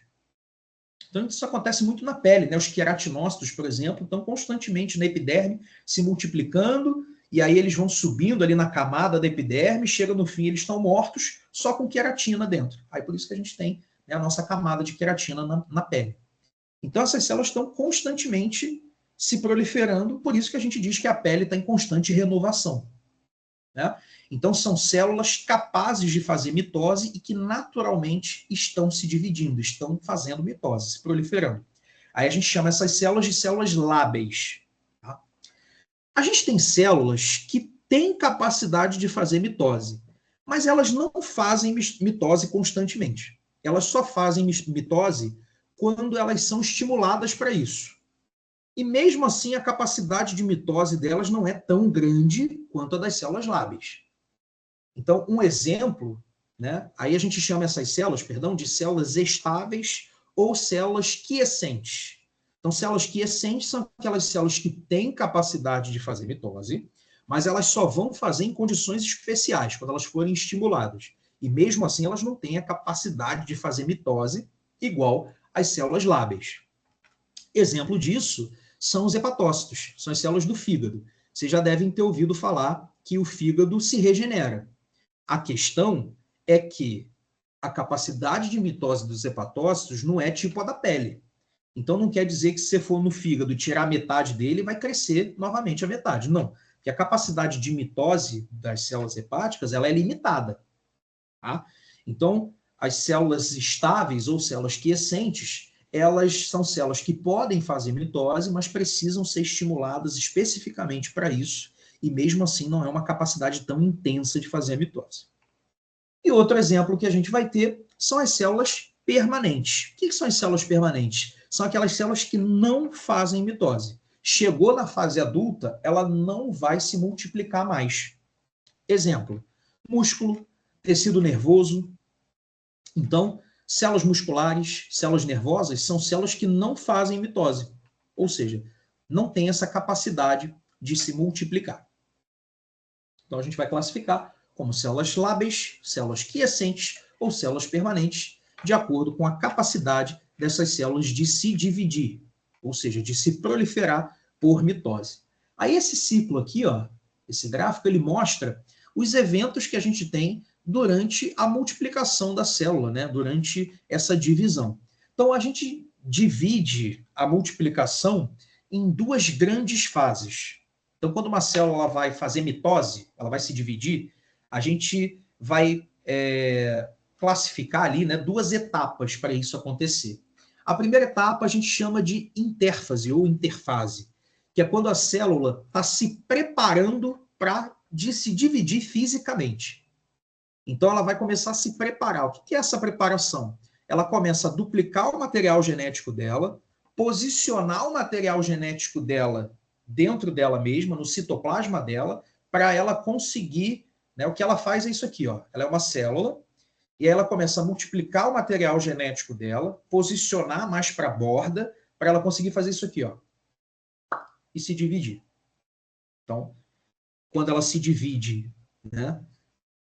A: Então, isso acontece muito na pele, né? Os queratinócitos, por exemplo, estão constantemente na epiderme se multiplicando, e aí eles vão subindo ali na camada da epiderme, chega no fim, eles estão mortos, só com queratina dentro. Aí por isso que a gente tem, né, a nossa camada de queratina na pele. Então, essas células estão constantemente se proliferando, por isso que a gente diz que a pele está em constante renovação. Né? Então, são células capazes de fazer mitose e que naturalmente estão se dividindo, estão fazendo mitose, se proliferando. Aí a gente chama essas células de células lábeis. Tá? A gente tem células que têm capacidade de fazer mitose, mas elas não fazem mitose constantemente. Elas só fazem mitose quando elas são estimuladas para isso. E mesmo assim, a capacidade de mitose delas não é tão grande quanto a das células lábeis. Então, um exemplo, né? Aí a gente chama essas células, de células estáveis ou células quiescentes. Então, células quiescentes são aquelas células que têm capacidade de fazer mitose, mas elas só vão fazer em condições especiais, quando elas forem estimuladas. E mesmo assim, elas não têm a capacidade de fazer mitose igual às células lábeis. Exemplo disso são os hepatócitos, são as células do fígado. Vocês já devem ter ouvido falar que o fígado se regenera. A questão é que a capacidade de mitose dos hepatócitos não é tipo a da pele. Então não quer dizer que se você for no fígado e tirar metade dele, vai crescer novamente a metade. Não, porque a capacidade de mitose das células hepáticas ela é limitada. Tá? Então, as células estáveis ou células quiescentes, elas são células que podem fazer mitose, mas precisam ser estimuladas especificamente para isso, e mesmo assim não é uma capacidade tão intensa de fazer a mitose. E outro exemplo que a gente vai ter são as células permanentes. O que são as células permanentes? São aquelas células que não fazem mitose. Chegou na fase adulta, ela não vai se multiplicar mais. Exemplo, músculo, tecido nervoso. Então, células musculares, células nervosas, são células que não fazem mitose, ou seja, não têm essa capacidade de se multiplicar. Então, a gente vai classificar como células lábeis, células quiescentes ou células permanentes, de acordo com a capacidade dessas células de se dividir, ou seja, de se proliferar por mitose. Aí, esse ciclo aqui, ó, esse gráfico, ele mostra os eventos que a gente tem durante a multiplicação da célula, né? Durante essa divisão. Então, a gente divide a multiplicação em duas grandes fases. Então, quando uma célula vai fazer mitose, ela vai se dividir, a gente vai classificar ali, né, 2 etapas para isso acontecer. A primeira etapa a gente chama de intérfase ou interfase, que é quando a célula está se preparando para se dividir fisicamente. Então ela vai começar a se preparar. O que é essa preparação? Ela começa a duplicar o material genético dela, posicionar o material genético dela dentro dela mesma, no citoplasma dela, para ela conseguir, né, o que ela faz é isso aqui, ó. Ela é uma célula, e aí ela começa a multiplicar o material genético dela, posicionar mais para a borda, para ela conseguir fazer isso aqui, ó, e se dividir. Então, quando ela se divide, né,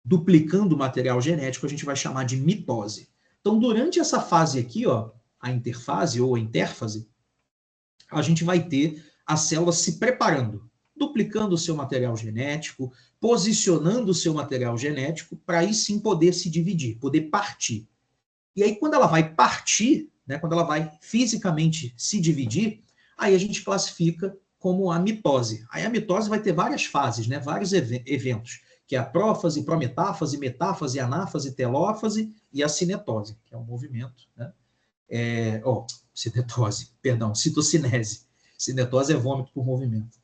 A: duplicando o material genético, a gente vai chamar de mitose. Então, durante essa fase aqui, ó, a interfase ou a intérfase, a gente vai ter a célula se preparando, duplicando o seu material genético, posicionando o seu material genético para aí sim poder se dividir, poder partir. E aí, quando ela vai partir, né, quando ela vai fisicamente se dividir, aí a gente classifica como a mitose. Aí a mitose vai ter várias fases, né, vários eventos, que é a prófase, prometáfase, metáfase, anáfase, telófase e a cinetose, que é um movimento, né? Cinetose, perdão, citocinese. Cinetose é vômito por movimento.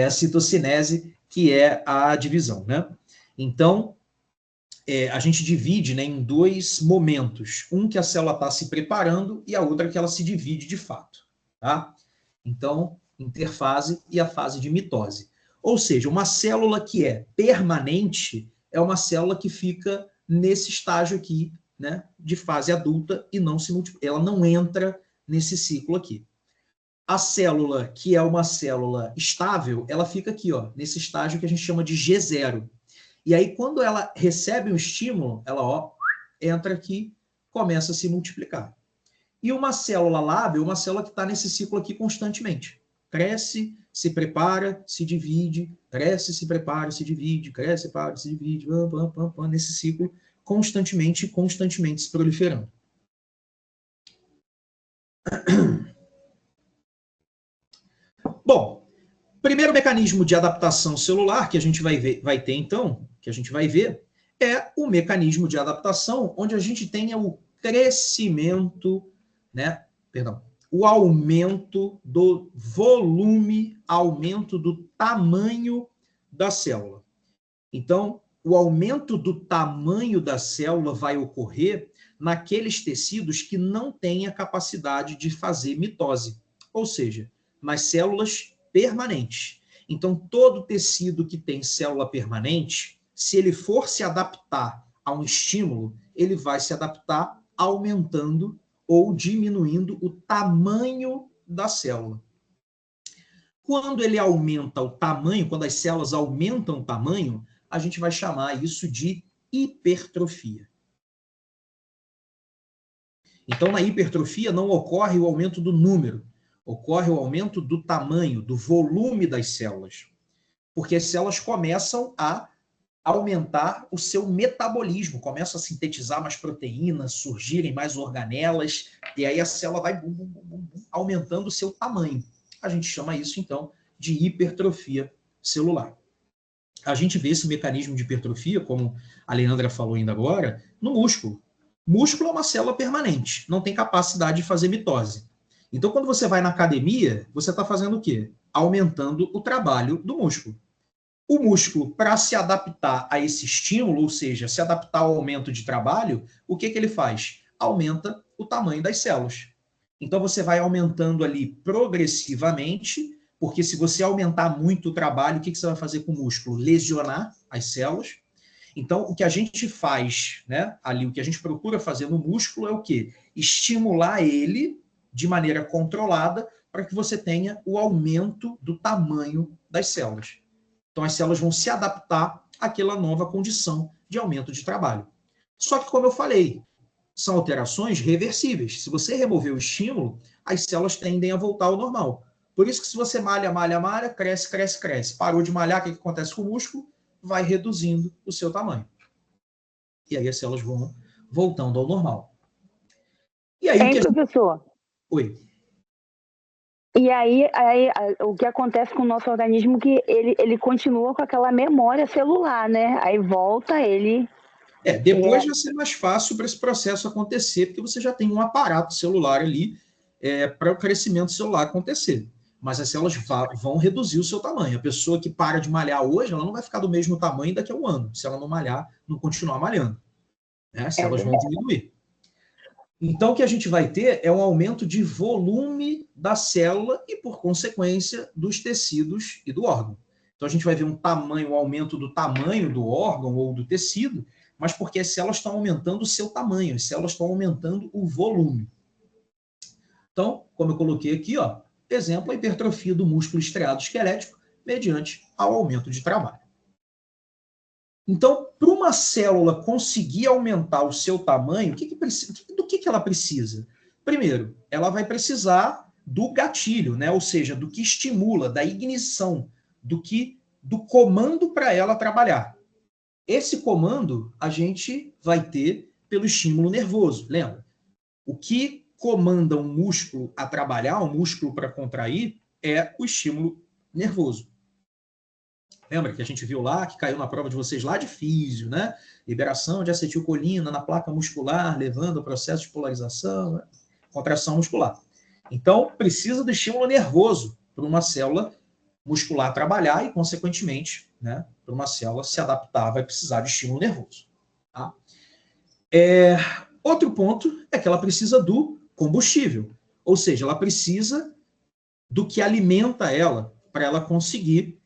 A: A citocinese, que é a divisão, né? Então, a gente divide, né, em 2 momentos. Um que a célula está se preparando e a outra que ela se divide de fato. Tá? Então, interfase e a fase de mitose. Ou seja, uma célula que é permanente é uma célula que fica nesse estágio aqui, né, de fase adulta e não se multiplica. Ela não entra nesse ciclo aqui. A célula que é uma célula estável, ela fica aqui, ó, nesse estágio que a gente chama de G0. E aí, quando ela recebe um estímulo, ela, ó, entra aqui, começa a se multiplicar. E uma célula lábil, uma célula que está nesse ciclo aqui constantemente. Cresce, se prepara, se divide, cresce, se prepara, se divide, cresce, se prepara, se divide, nesse ciclo constantemente se proliferando. Bom, primeiro mecanismo de adaptação celular que a gente vai ter então, que a gente vai ver, é o mecanismo de adaptação onde a gente tenha o crescimento, né? Perdão, o aumento do volume, aumento do tamanho da célula. Então, o aumento do tamanho da célula vai ocorrer naqueles tecidos que não têm a capacidade de fazer mitose, ou seja, nas células permanentes. Então, todo tecido que tem célula permanente, se ele for se adaptar a um estímulo, ele vai se adaptar aumentando ou diminuindo o tamanho da célula. Quando ele aumenta o tamanho, quando as células aumentam o tamanho, a gente vai chamar isso de hipertrofia. Então, na hipertrofia não ocorre o aumento do número, ocorre o aumento do tamanho, do volume das células. Porque as células começam a aumentar o seu metabolismo, começam a sintetizar mais proteínas, surgirem mais organelas, e aí a célula vai aumentando o seu tamanho. A gente chama isso, então, de hipertrofia celular. A gente vê esse mecanismo de hipertrofia, como a Leandra falou ainda agora, no músculo. Músculo é uma célula permanente, não tem capacidade de fazer mitose. Então, quando você vai na academia, você está fazendo o quê? Aumentando o trabalho do músculo. O músculo, para se adaptar a esse estímulo, ou seja, se adaptar ao aumento de trabalho, o que ele faz? Aumenta o tamanho das células. Então, você vai aumentando ali progressivamente, porque se você aumentar muito o trabalho, o que você vai fazer com o músculo? Lesionar as células. Então, o que a gente faz, né, ali, o que a gente procura fazer no músculo é o quê? Estimular ele de maneira controlada para que você tenha o aumento do tamanho das células. Então, as células vão se adaptar àquela nova condição de aumento de trabalho. Só que, como eu falei, são alterações reversíveis. Se você remover o estímulo, as células tendem a voltar ao normal. Por isso que se você malha, cresce. Parou de malhar, o que acontece com o músculo? Vai reduzindo o seu tamanho. E aí as células vão voltando ao normal. E aí,
C: professor?
A: Oi.
C: E aí, o que acontece com o nosso organismo é que ele continua com aquela memória celular, né? Aí volta, ele
A: Depois vai ser mais fácil para esse processo acontecer, porque você já tem um aparato celular ali para o crescimento celular acontecer. Mas as células vão reduzir o seu tamanho. A pessoa que para de malhar hoje, ela não vai ficar do mesmo tamanho daqui a um ano, se ela não malhar, não continuar malhando. Né? As células vão diminuir. Então, o que a gente vai ter é um aumento de volume da célula e, por consequência, dos tecidos e do órgão. Então, a gente vai ver um aumento do tamanho do órgão ou do tecido, mas porque as células estão aumentando o seu tamanho, as células estão aumentando o volume. Então, como eu coloquei aqui, exemplo, a hipertrofia do músculo estriado esquelético mediante ao aumento de trabalho. Então, para uma célula conseguir aumentar o seu tamanho, do que ela precisa? Primeiro, ela vai precisar do gatilho, né? Ou seja, do que estimula, da ignição, do comando para ela trabalhar. Esse comando a gente vai ter pelo estímulo nervoso, lembra? O que comanda um músculo a trabalhar, um músculo para contrair, é o estímulo nervoso. Lembra que a gente viu lá, que caiu na prova de vocês lá de físio, né? Liberação de acetilcolina na placa muscular, levando ao processo de polarização, né? Contração muscular. Então, precisa do estímulo nervoso para uma célula muscular trabalhar e, consequentemente, né, para uma célula se adaptar, vai precisar de estímulo nervoso. Tá? Outro ponto é que ela precisa do combustível, ou seja, ela precisa do que alimenta ela para ela conseguir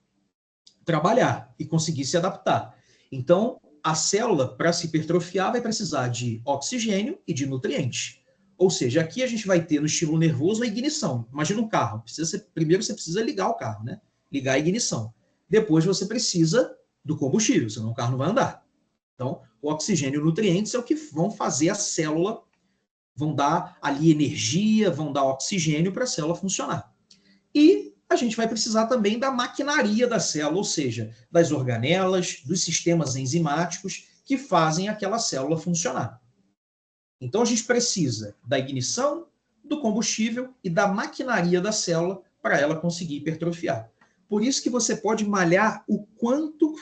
A: trabalhar e conseguir se adaptar. Então, a célula, para se hipertrofiar, vai precisar de oxigênio e de nutrientes. Ou seja, aqui a gente vai ter no estímulo nervoso a ignição. Imagina um carro. Primeiro você precisa ligar o carro, né? Ligar a ignição. Depois você precisa do combustível, senão o carro não vai andar. Então, o oxigênio e nutrientes é o que vão fazer a célula, vão dar ali energia, vão dar oxigênio para a célula funcionar. E a gente vai precisar também da maquinaria da célula, ou seja, das organelas, dos sistemas enzimáticos que fazem aquela célula funcionar. Então, a gente precisa da ignição, do combustível e da maquinaria da célula para ela conseguir hipertrofiar. Por isso que você pode malhar o quanto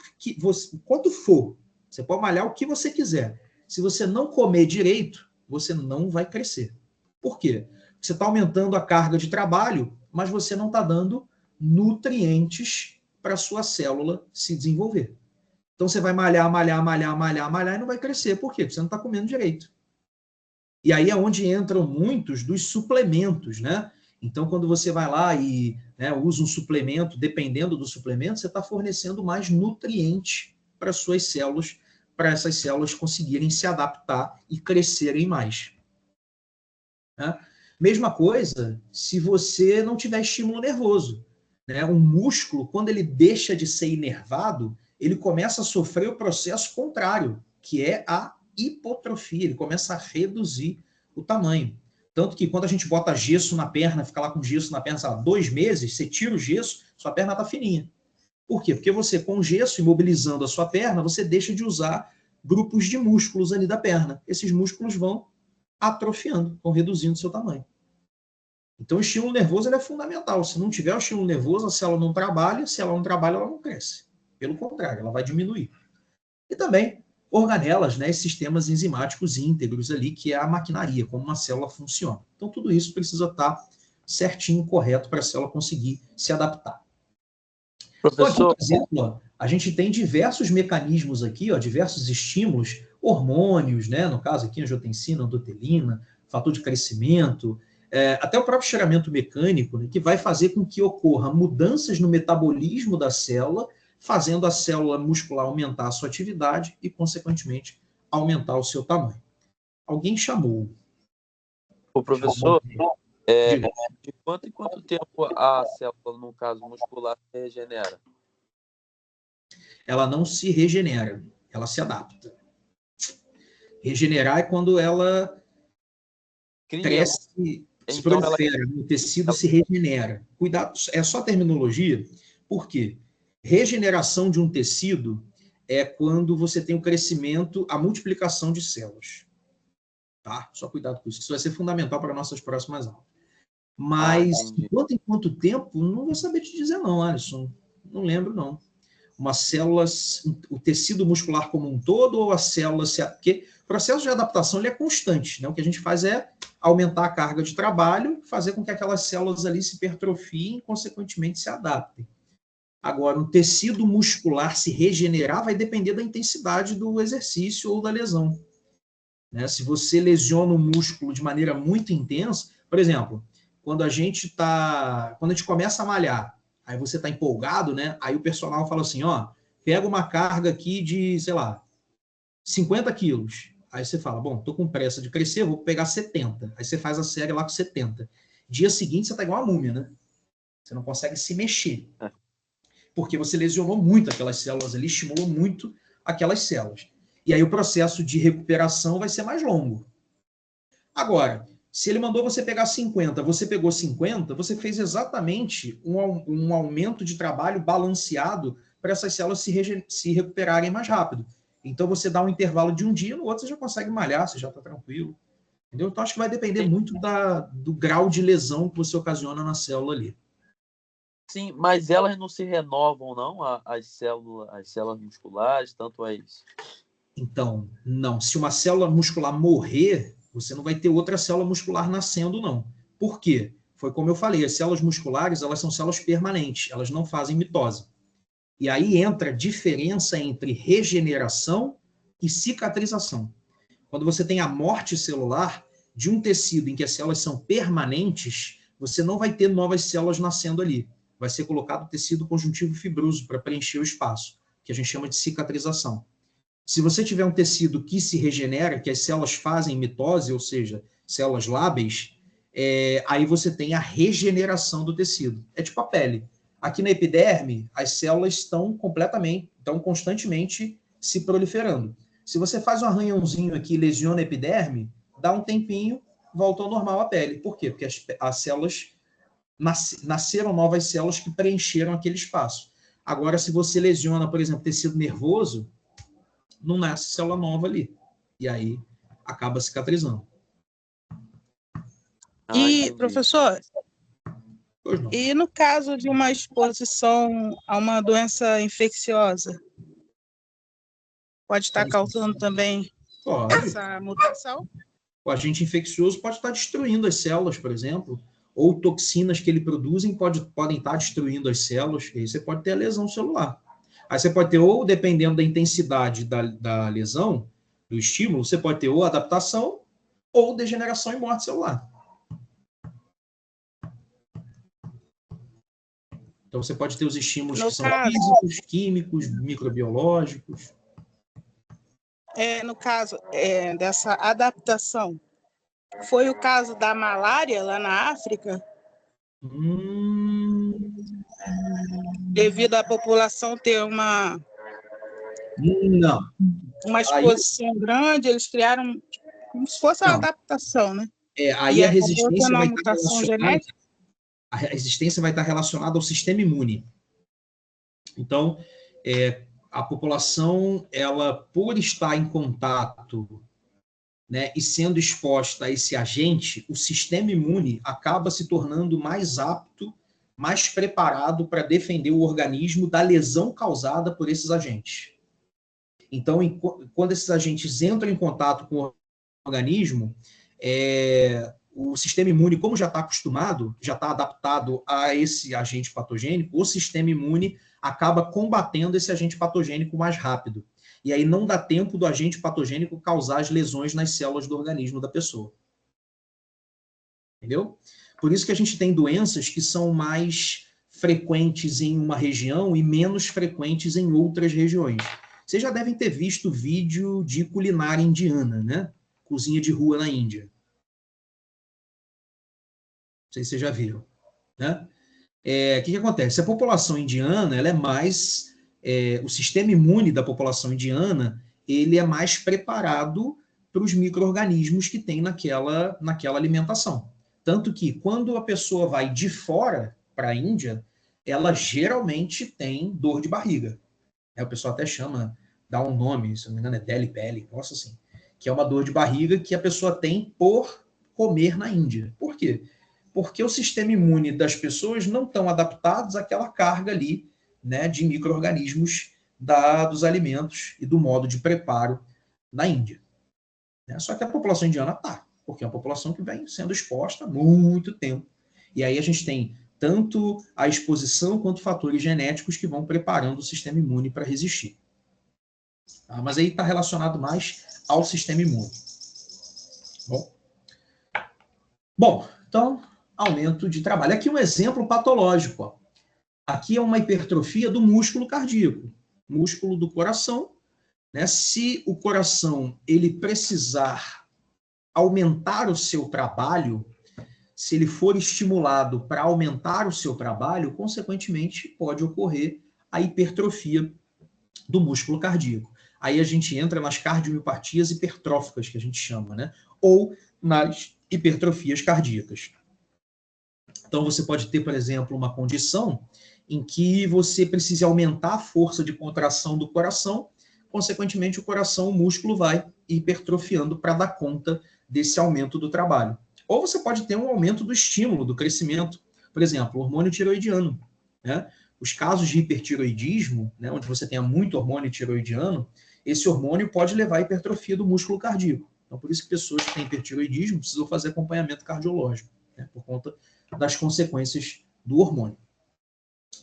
A: for. Você pode malhar o que você quiser. Se você não comer direito, você não vai crescer. Por quê? Você está aumentando a carga de trabalho, mas você não está dando nutrientes para a sua célula se desenvolver. Então, você vai malhar e não vai crescer. Por quê? Porque você não está comendo direito. E aí é onde entram muitos dos suplementos, né? Então, quando você vai lá e usa um suplemento, dependendo do suplemento, você está fornecendo mais nutrientes para as suas células, para essas células conseguirem se adaptar e crescerem mais. Né? Mesma coisa se você não tiver estímulo nervoso. Né? Um músculo, quando ele deixa de ser inervado, ele começa a sofrer o processo contrário, que é a hipotrofia, ele começa a reduzir o tamanho. Tanto que quando a gente bota gesso na perna, fica lá com gesso na perna, sabe, 2 meses, você tira o gesso, sua perna está fininha. Por quê? Porque você, com gesso, imobilizando a sua perna, você deixa de usar grupos de músculos ali da perna. Esses músculos vão atrofiando, vão reduzindo o seu tamanho. Então, o estímulo nervoso ele é fundamental. Se não tiver o estímulo nervoso, a célula não trabalha. Se ela não trabalha, ela não cresce. Pelo contrário, ela vai diminuir. E também organelas, né, sistemas enzimáticos íntegros ali, que é a maquinaria, como uma célula funciona. Então, tudo isso precisa estar certinho, correto, para a célula conseguir se adaptar. Professor, então, aqui, por exemplo, a gente tem diversos mecanismos aqui, diversos estímulos, hormônios, né, no caso aqui, angiotensina, endotelina, fator de crescimento, até o próprio estiramento mecânico, né, que vai fazer com que ocorra mudanças no metabolismo da célula, fazendo a célula muscular aumentar a sua atividade e, consequentemente, aumentar o seu tamanho. Alguém chamou.
E: O professor, de quanto em quanto tempo a célula, no caso muscular, se regenera?
A: Ela não se regenera, ela se adapta. Regenerar é quando ela cresce, se prolifera, o tecido se regenera. Cuidado, é só terminologia, por quê? Regeneração de um tecido é quando você tem o crescimento, a multiplicação de células. Tá? Só cuidado com isso, isso vai ser fundamental para nossas próximas aulas. Mas, em quanto tempo, não vou saber te dizer não, Alisson. Não lembro, não. uma célula, o tecido muscular como um todo, ou a célula... Porque o processo de adaptação ele é constante, né? O que a gente faz é aumentar a carga de trabalho, fazer com que aquelas células ali se hipertrofiem e, consequentemente, se adaptem. Agora, o tecido muscular se regenerar vai depender da intensidade do exercício ou da lesão. Né? Se você lesiona o músculo de maneira muito intensa, por exemplo, quando a gente começa a malhar, aí você está empolgado, né? Aí o personal fala assim, ó, pega uma carga aqui de, sei lá, 50 quilos. Aí você fala, bom, tô com pressa de crescer, vou pegar 70. Aí você faz a série lá com 70. Dia seguinte você tá igual uma múmia, né? Você não consegue se mexer. Porque você lesionou muito aquelas células ali, estimulou muito aquelas células. E aí o processo de recuperação vai ser mais longo. Agora, se ele mandou você pegar 50, você pegou 50, você fez exatamente um aumento de trabalho balanceado para essas células se recuperarem mais rápido. Então, você dá um intervalo de um dia, no outro você já consegue malhar, você já está tranquilo. Entendeu? Então, acho que vai depender muito do grau de lesão que você ocasiona na célula ali.
E: Sim, mas elas não se renovam, não? As células musculares, tanto as...
A: Então, não. Se uma célula muscular morrer, você não vai ter outra célula muscular nascendo, não. Por quê? Foi como eu falei, as células musculares, elas são células permanentes, elas não fazem mitose. E aí entra a diferença entre regeneração e cicatrização. Quando você tem a morte celular de um tecido em que as células são permanentes, você não vai ter novas células nascendo ali. Vai ser colocado tecido conjuntivo fibroso para preencher o espaço, que a gente chama de cicatrização. Se você tiver um tecido que se regenera, que as células fazem mitose, ou seja, células lábeis, aí você tem a regeneração do tecido. É tipo a pele. Aqui na epiderme, as células estão constantemente se proliferando. Se você faz um arranhãozinho aqui e lesiona a epiderme, dá um tempinho, volta ao normal a pele. Por quê? Porque as células nasceram novas células que preencheram aquele espaço. Agora, se você lesiona, por exemplo, tecido nervoso, não nasce célula nova ali. E aí acaba cicatrizando.
F: E, professor, e no caso de uma exposição a uma doença infecciosa, pode estar causando também essa mutação?
A: O agente infeccioso pode estar destruindo as células, por exemplo, ou toxinas que ele produzem podem estar destruindo as células, e aí você pode ter a lesão celular. Aí você pode ter, ou dependendo da intensidade da lesão, do estímulo, você pode ter ou adaptação ou degeneração e morte celular. Então, você pode ter os estímulos que são físicos, químicos, microbiológicos.
F: No caso dessa adaptação, foi o caso da malária lá na África? Devido à população ter uma exposição grande, eles criaram como se fosse uma adaptação, né?
A: Aí a resistência vai estar relacionada... A resistência vai estar relacionada ao sistema imune. Então, a população, ela, por estar em contato, né, e sendo exposta a esse agente, o sistema imune acaba se tornando mais apto, mais preparado para defender o organismo da lesão causada por esses agentes. Então, quando esses agentes entram em contato com o organismo, o sistema imune, como já está acostumado, já está adaptado a esse agente patogênico, o sistema imune acaba combatendo esse agente patogênico mais rápido. E aí não dá tempo do agente patogênico causar as lesões nas células do organismo da pessoa. Entendeu? Por isso que a gente tem doenças que são mais frequentes em uma região e menos frequentes em outras regiões. Vocês já devem ter visto vídeo de culinária indiana, né? Cozinha de rua na Índia. Não sei se vocês já viram, né? O que acontece? A população indiana, ela é mais... o sistema imune da população indiana, ele é mais preparado para os micro-organismos que tem naquela alimentação. Tanto que, quando a pessoa vai de fora para a Índia, ela geralmente tem dor de barriga. O pessoal até chama, dá um nome, se não me engano é Delhi Belly, nossa assim, que é uma dor de barriga que a pessoa tem por comer na Índia. Por quê? Porque o sistema imune das pessoas não estão adaptados àquela carga ali né, de micro-organismos dos alimentos e do modo de preparo na Índia. Só que a população indiana está, porque é uma população que vem sendo exposta há muito tempo. E aí a gente tem tanto a exposição quanto fatores genéticos que vão preparando o sistema imune para resistir. Mas aí está relacionado mais ao sistema imune. Bom, então, aumento de trabalho. Aqui um exemplo patológico. Ó. Aqui é uma hipertrofia do músculo cardíaco, músculo do coração. Né? Se o coração ele precisar aumentar o seu trabalho, se ele for estimulado para aumentar o seu trabalho, consequentemente pode ocorrer a hipertrofia do músculo cardíaco. Aí a gente entra nas cardiomiopatias hipertróficas, que a gente chama, né? Ou nas hipertrofias cardíacas. Então você pode ter, por exemplo, uma condição em que você precisa aumentar a força de contração do coração, consequentemente o coração, o músculo vai hipertrofiando para dar conta desse aumento do trabalho. Ou você pode ter um aumento do estímulo, do crescimento. Por exemplo, o hormônio tiroidiano. Né? Os casos de hipertiroidismo, né, onde você tenha muito hormônio tiroidiano, esse hormônio pode levar à hipertrofia do músculo cardíaco. Então, por isso que pessoas que têm hipertiroidismo precisam fazer acompanhamento cardiológico, né, por conta das consequências do hormônio.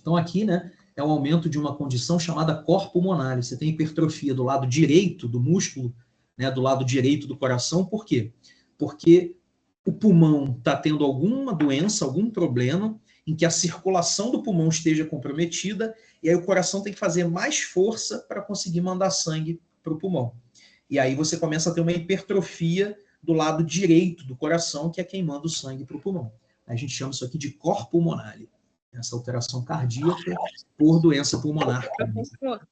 A: Então, aqui, né, é um aumento de uma condição chamada cor pulmonar. Você tem hipertrofia do lado direito do músculo, né, do lado direito do coração. Por quê? Porque o pulmão está tendo alguma doença, algum problema, em que a circulação do pulmão esteja comprometida, e aí o coração tem que fazer mais força para conseguir mandar sangue para o pulmão. E aí você começa a ter uma hipertrofia do lado direito do coração, que é quem manda o sangue para o pulmão. A gente chama isso aqui de cor pulmonar, essa alteração cardíaca por doença pulmonar.
F: Professor,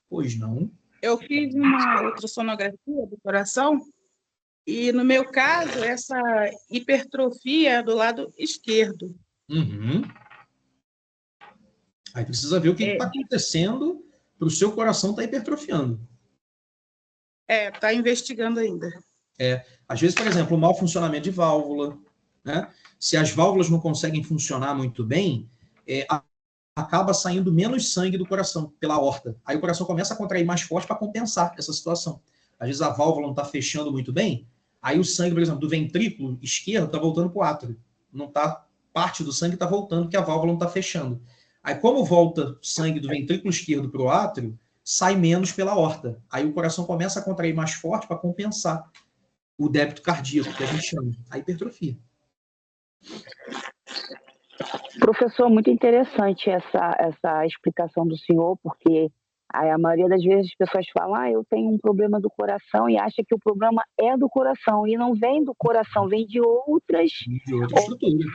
A: Pois não.
F: eu fiz uma ultrassonografia do coração e, no meu caso, essa hipertrofia é do lado esquerdo.
A: Uhum. Aí precisa ver o que está acontecendo para o seu coração estar hipertrofiando.
F: Está investigando ainda.
A: Às vezes, por exemplo, o mau funcionamento de válvula, né? Se as válvulas não conseguem funcionar muito bem, acaba saindo menos sangue do coração pela aorta. Aí o coração começa a contrair mais forte para compensar essa situação. Às vezes a válvula não está fechando muito bem, aí o sangue, por exemplo, do ventrículo esquerdo está voltando para o átrio. Não tá, parte do sangue está voltando porque a válvula não está fechando. Aí como volta sangue do ventrículo esquerdo para o átrio, sai menos pela aorta. Aí o coração começa a contrair mais forte para compensar o débito cardíaco, que a gente chama, a hipertrofia.
C: Professor, muito interessante essa explicação do senhor, porque a maioria das vezes as pessoas falam, eu tenho um problema do coração e acha que o problema é do coração, e não vem do coração, vem de outras...
A: De outra estrutura.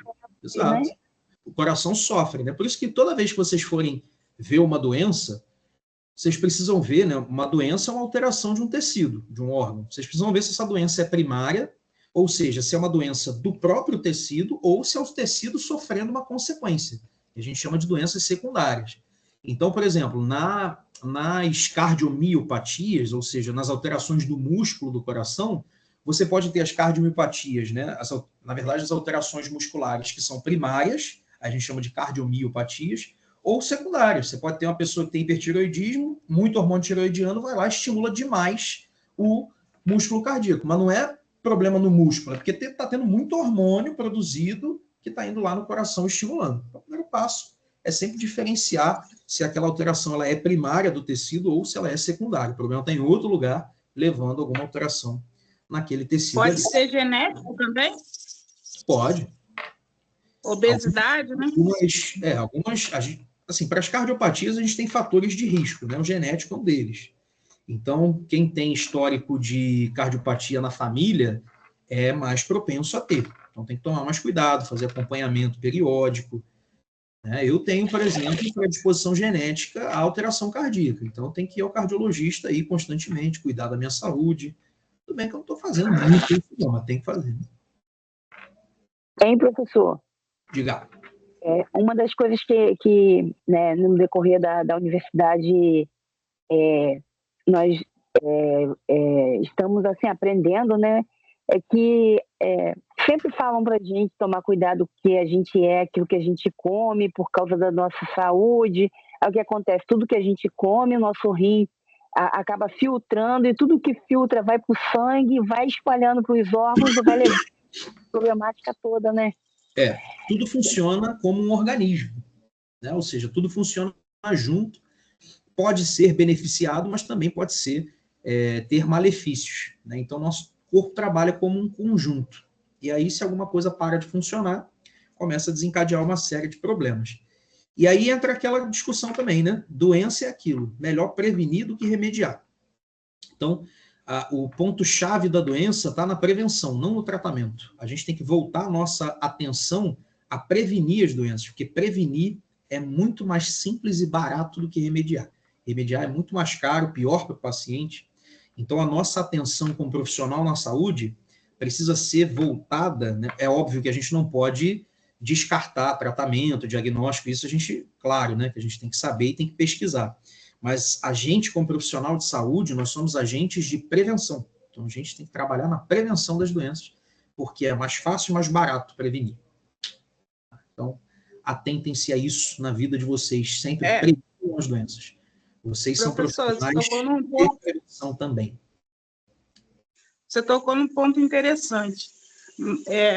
A: Exato. Né? O coração sofre, né? Por isso que toda vez que vocês forem ver uma doença, vocês precisam ver, né? Uma doença é uma alteração de um tecido, de um órgão. Vocês precisam ver se essa doença é primária, ou seja, se é uma doença do próprio tecido ou se é o tecido sofrendo uma consequência. A gente chama de doenças secundárias. Então, por exemplo, nas cardiomiopatias, ou seja, nas alterações do músculo do coração, você pode ter as cardiomiopatias, né? Na verdade, as alterações musculares que são primárias, a gente chama de cardiomiopatias, ou secundárias. Você pode ter uma pessoa que tem hipertiroidismo, muito hormônio tiroidiano, vai lá e estimula demais o músculo cardíaco, mas não é problema no músculo, é porque está tendo muito hormônio produzido que está indo lá no coração estimulando. Então, o primeiro passo é sempre diferenciar se aquela alteração ela é primária do tecido ou se ela é secundária. O problema está em outro lugar, levando alguma alteração naquele tecido.
F: Pode ser genético também?
A: Pode.
F: Obesidade, né?
A: Assim, para as cardiopatias, a gente tem fatores de risco, né? O genético é um deles. Então, quem tem histórico de cardiopatia na família é mais propenso a ter. Então, tem que tomar mais cuidado, fazer acompanhamento periódico. Né? Eu tenho, por exemplo, predisposição genética à alteração cardíaca. Então, tem que ir ao cardiologista aí constantemente, cuidar da minha saúde. Tudo bem que eu não estou fazendo muito isso, não, mas tem que fazer.
C: Hein, professor?
A: Diga.
C: Uma das coisas que né, no decorrer da universidade, nós estamos assim aprendendo, né? É que sempre falam para a gente tomar cuidado com o que a gente aquilo que a gente come por causa da nossa saúde. Aí o que acontece? Tudo que a gente come, o nosso rim acaba filtrando, e tudo que filtra vai para o sangue, vai espalhando para os órgãos e vai levando a problemática toda, né?
A: Tudo funciona como um organismo, né? Ou seja, tudo funciona junto, pode ser beneficiado, mas também pode ser ter malefícios, né? Então, nosso corpo trabalha como um conjunto. E aí, se alguma coisa para de funcionar, começa a desencadear uma série de problemas. E aí entra aquela discussão também, né? Doença é aquilo, melhor prevenir do que remediar. Então, o ponto-chave da doença está na prevenção, não no tratamento. A gente tem que voltar a nossa atenção a prevenir as doenças, porque prevenir é muito mais simples e barato do que remediar. Remediar é muito mais caro, pior para o paciente. Então, a nossa atenção como profissional na saúde precisa ser voltada, né? É óbvio que a gente não pode descartar tratamento, diagnóstico, isso a gente, claro, né, que a gente tem que saber e tem que pesquisar. Mas a gente, como profissional de saúde, nós somos agentes de prevenção. Então, a gente tem que trabalhar na prevenção das doenças, porque é mais fácil e mais barato prevenir. Então, atentem-se a isso na vida de vocês, sempre prevenam as doenças. Vocês são profissionais de prevenção também.
F: Você tocou num ponto interessante.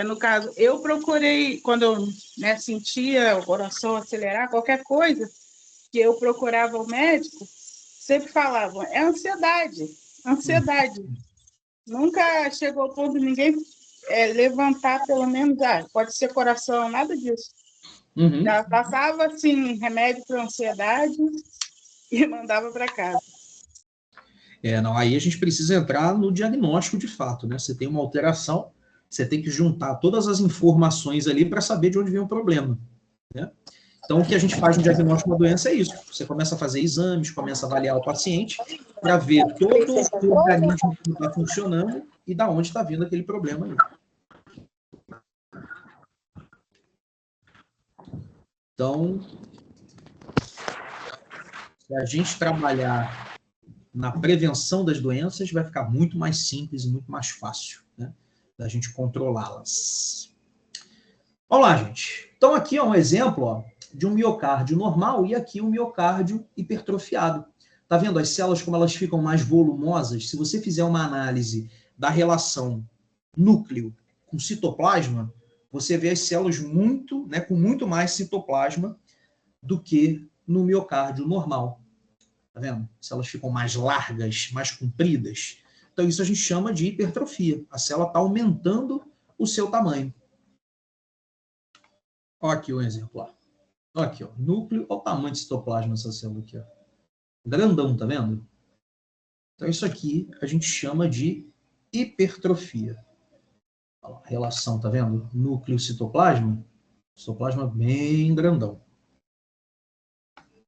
F: No caso, eu procurei, quando eu sentia o coração acelerar, qualquer coisa, que eu procurava o médico, sempre falavam, é ansiedade. Nunca chegou ao ponto de ninguém levantar, pelo menos, pode ser coração, nada disso. Já passava, assim, remédio para ansiedade e mandava para casa.
A: Aí a gente precisa entrar no diagnóstico de fato, né? Você tem uma alteração, você tem que juntar todas as informações ali para saber de onde vem o problema, né? Então, o que a gente faz no diagnóstico da doença é isso. Você começa a fazer exames, começa a avaliar o paciente para ver todo o organismo que está funcionando e da onde está vindo aquele problema ali. Então, se a gente trabalhar na prevenção das doenças, vai ficar muito mais simples e muito mais fácil, né, da gente controlá-las. Vamos lá, gente. Então, aqui é um exemplo de um miocárdio normal e aqui um miocárdio hipertrofiado. Tá vendo as células como elas ficam mais volumosas? Se você fizer uma análise da relação núcleo com citoplasma, você vê as células com muito mais citoplasma do que no miocárdio normal. Tá vendo? As células ficam mais largas, mais compridas. Então, isso a gente chama de hipertrofia. A célula está aumentando o seu tamanho. Olha aqui um exemplo. Olha aqui, núcleo, olha o tamanho de citoplasma dessa célula aqui. Grandão, tá vendo? Então, isso aqui a gente chama de hipertrofia. Olha lá, relação, tá vendo? Núcleo-citoplasma. Citoplasma bem grandão.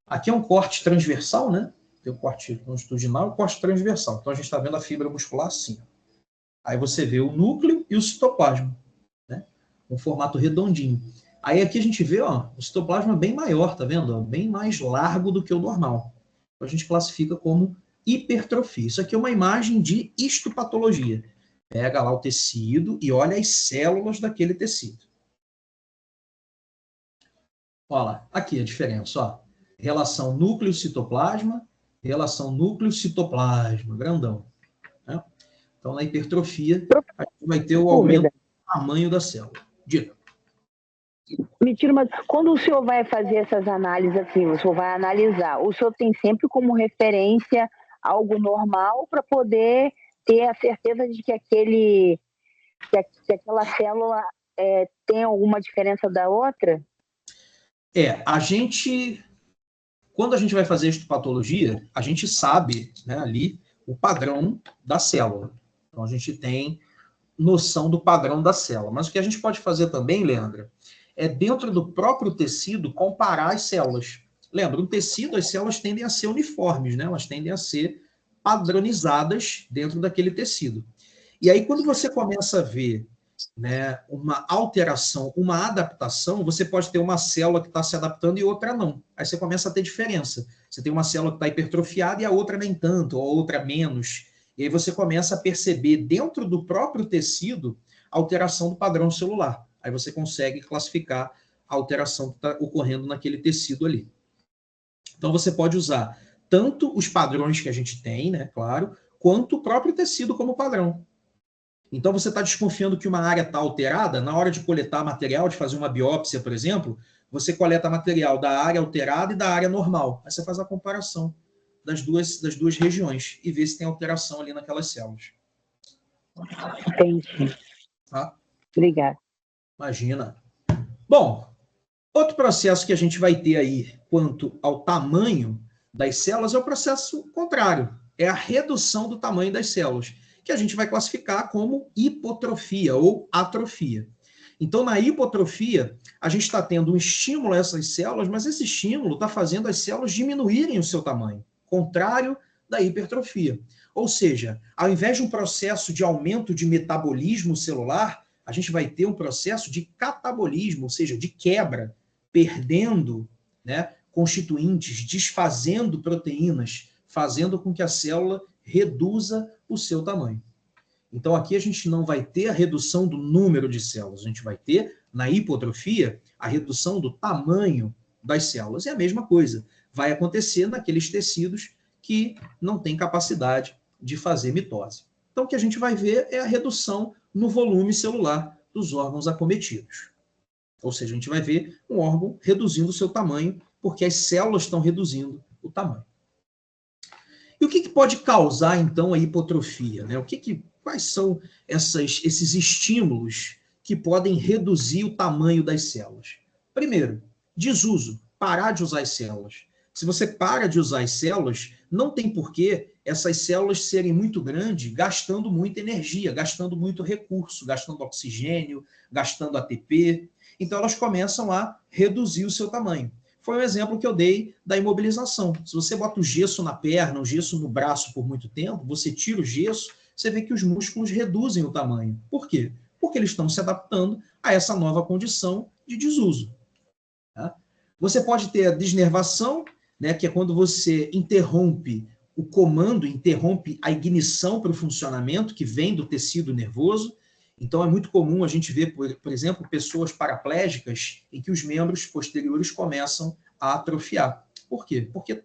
A: Aqui é um corte transversal, né? Tem o corte longitudinal e o corte transversal. Então, a gente está vendo a fibra muscular assim. Aí você vê o núcleo e o citoplasma, né? Um formato redondinho. Aí aqui a gente vê, o citoplasma bem maior, tá vendo? Bem mais largo do que o normal. Então, a gente classifica como hipertrofia. Isso aqui é uma imagem de histopatologia. Pega lá o tecido e olha as células daquele tecido. Olha lá, aqui a diferença, ó. Relação núcleo-citoplasma, relação núcleo-citoplasma, grandão. Né? Então, na hipertrofia, a gente vai ter o aumento do tamanho da célula. Diga.
C: Mentira, mas quando o senhor vai fazer essas análises assim, o senhor vai analisar, o senhor tem sempre como referência algo normal para poder ter a certeza de que aquela célula tem alguma diferença da outra?
A: Quando a gente vai fazer histopatologia, a gente sabe, né, ali o padrão da célula. Então, a gente tem noção do padrão da célula. Mas o que a gente pode fazer também, Leandra, é dentro do próprio tecido comparar as células. Lembra, um tecido, as células tendem a ser uniformes, né? Elas tendem a ser padronizadas dentro daquele tecido. E aí, quando você começa a ver, né, uma alteração, uma adaptação, você pode ter uma célula que está se adaptando e outra não. Aí você começa a ter diferença. Você tem uma célula que está hipertrofiada e a outra nem tanto, ou a outra menos. E aí você começa a perceber dentro do próprio tecido a alteração do padrão celular. Aí você consegue classificar a alteração que está ocorrendo naquele tecido ali. Então, você pode usar tanto os padrões que a gente tem, né, claro, quanto o próprio tecido como padrão. Então, você está desconfiando que uma área está alterada, na hora de coletar material, de fazer uma biópsia, por exemplo, você coleta material da área alterada e da área normal. Aí você faz a comparação das duas regiões e vê se tem alteração ali naquelas células.
C: Entendi.
A: Tá?
C: Obrigada.
A: Imagina. Bom, outro processo que a gente vai ter aí quanto ao tamanho das células é o processo contrário. É a redução do tamanho das células, que a gente vai classificar como hipotrofia ou atrofia. Então, na hipotrofia, a gente está tendo um estímulo a essas células, mas esse estímulo está fazendo as células diminuírem o seu tamanho, contrário da hipertrofia. Ou seja, ao invés de um processo de aumento de metabolismo celular, a gente vai ter um processo de catabolismo, ou seja, de quebra, perdendo, né, constituintes, desfazendo proteínas, fazendo com que a célula reduza o seu tamanho. Então, aqui a gente não vai ter a redução do número de células, a gente vai ter, na hipotrofia, a redução do tamanho das células. É a mesma coisa, vai acontecer naqueles tecidos que não têm capacidade de fazer mitose. Então, o que a gente vai ver é a redução no volume celular dos órgãos acometidos. Ou seja, a gente vai ver um órgão reduzindo o seu tamanho, porque as células estão reduzindo o tamanho. E o que pode causar, então, a hipotrofia, né? Quais são esses estímulos que podem reduzir o tamanho das células? Primeiro, desuso, parar de usar as células. Se você para de usar as células, não tem porquê essas células serem muito grandes, gastando muita energia, gastando muito recurso, gastando oxigênio, gastando ATP. Então, elas começam a reduzir o seu tamanho. Foi um exemplo que eu dei da imobilização. Se você bota o gesso na perna, o gesso no braço por muito tempo, você tira o gesso, você vê que os músculos reduzem o tamanho. Por quê? Porque eles estão se adaptando a essa nova condição de desuso. Tá? Você pode ter a desnervação, né, que é quando você interrompe o comando, interrompe a ignição para o funcionamento que vem do tecido nervoso. Então, é muito comum a gente ver, por exemplo, pessoas paraplégicas em que os membros posteriores começam a atrofiar. Por quê? Porque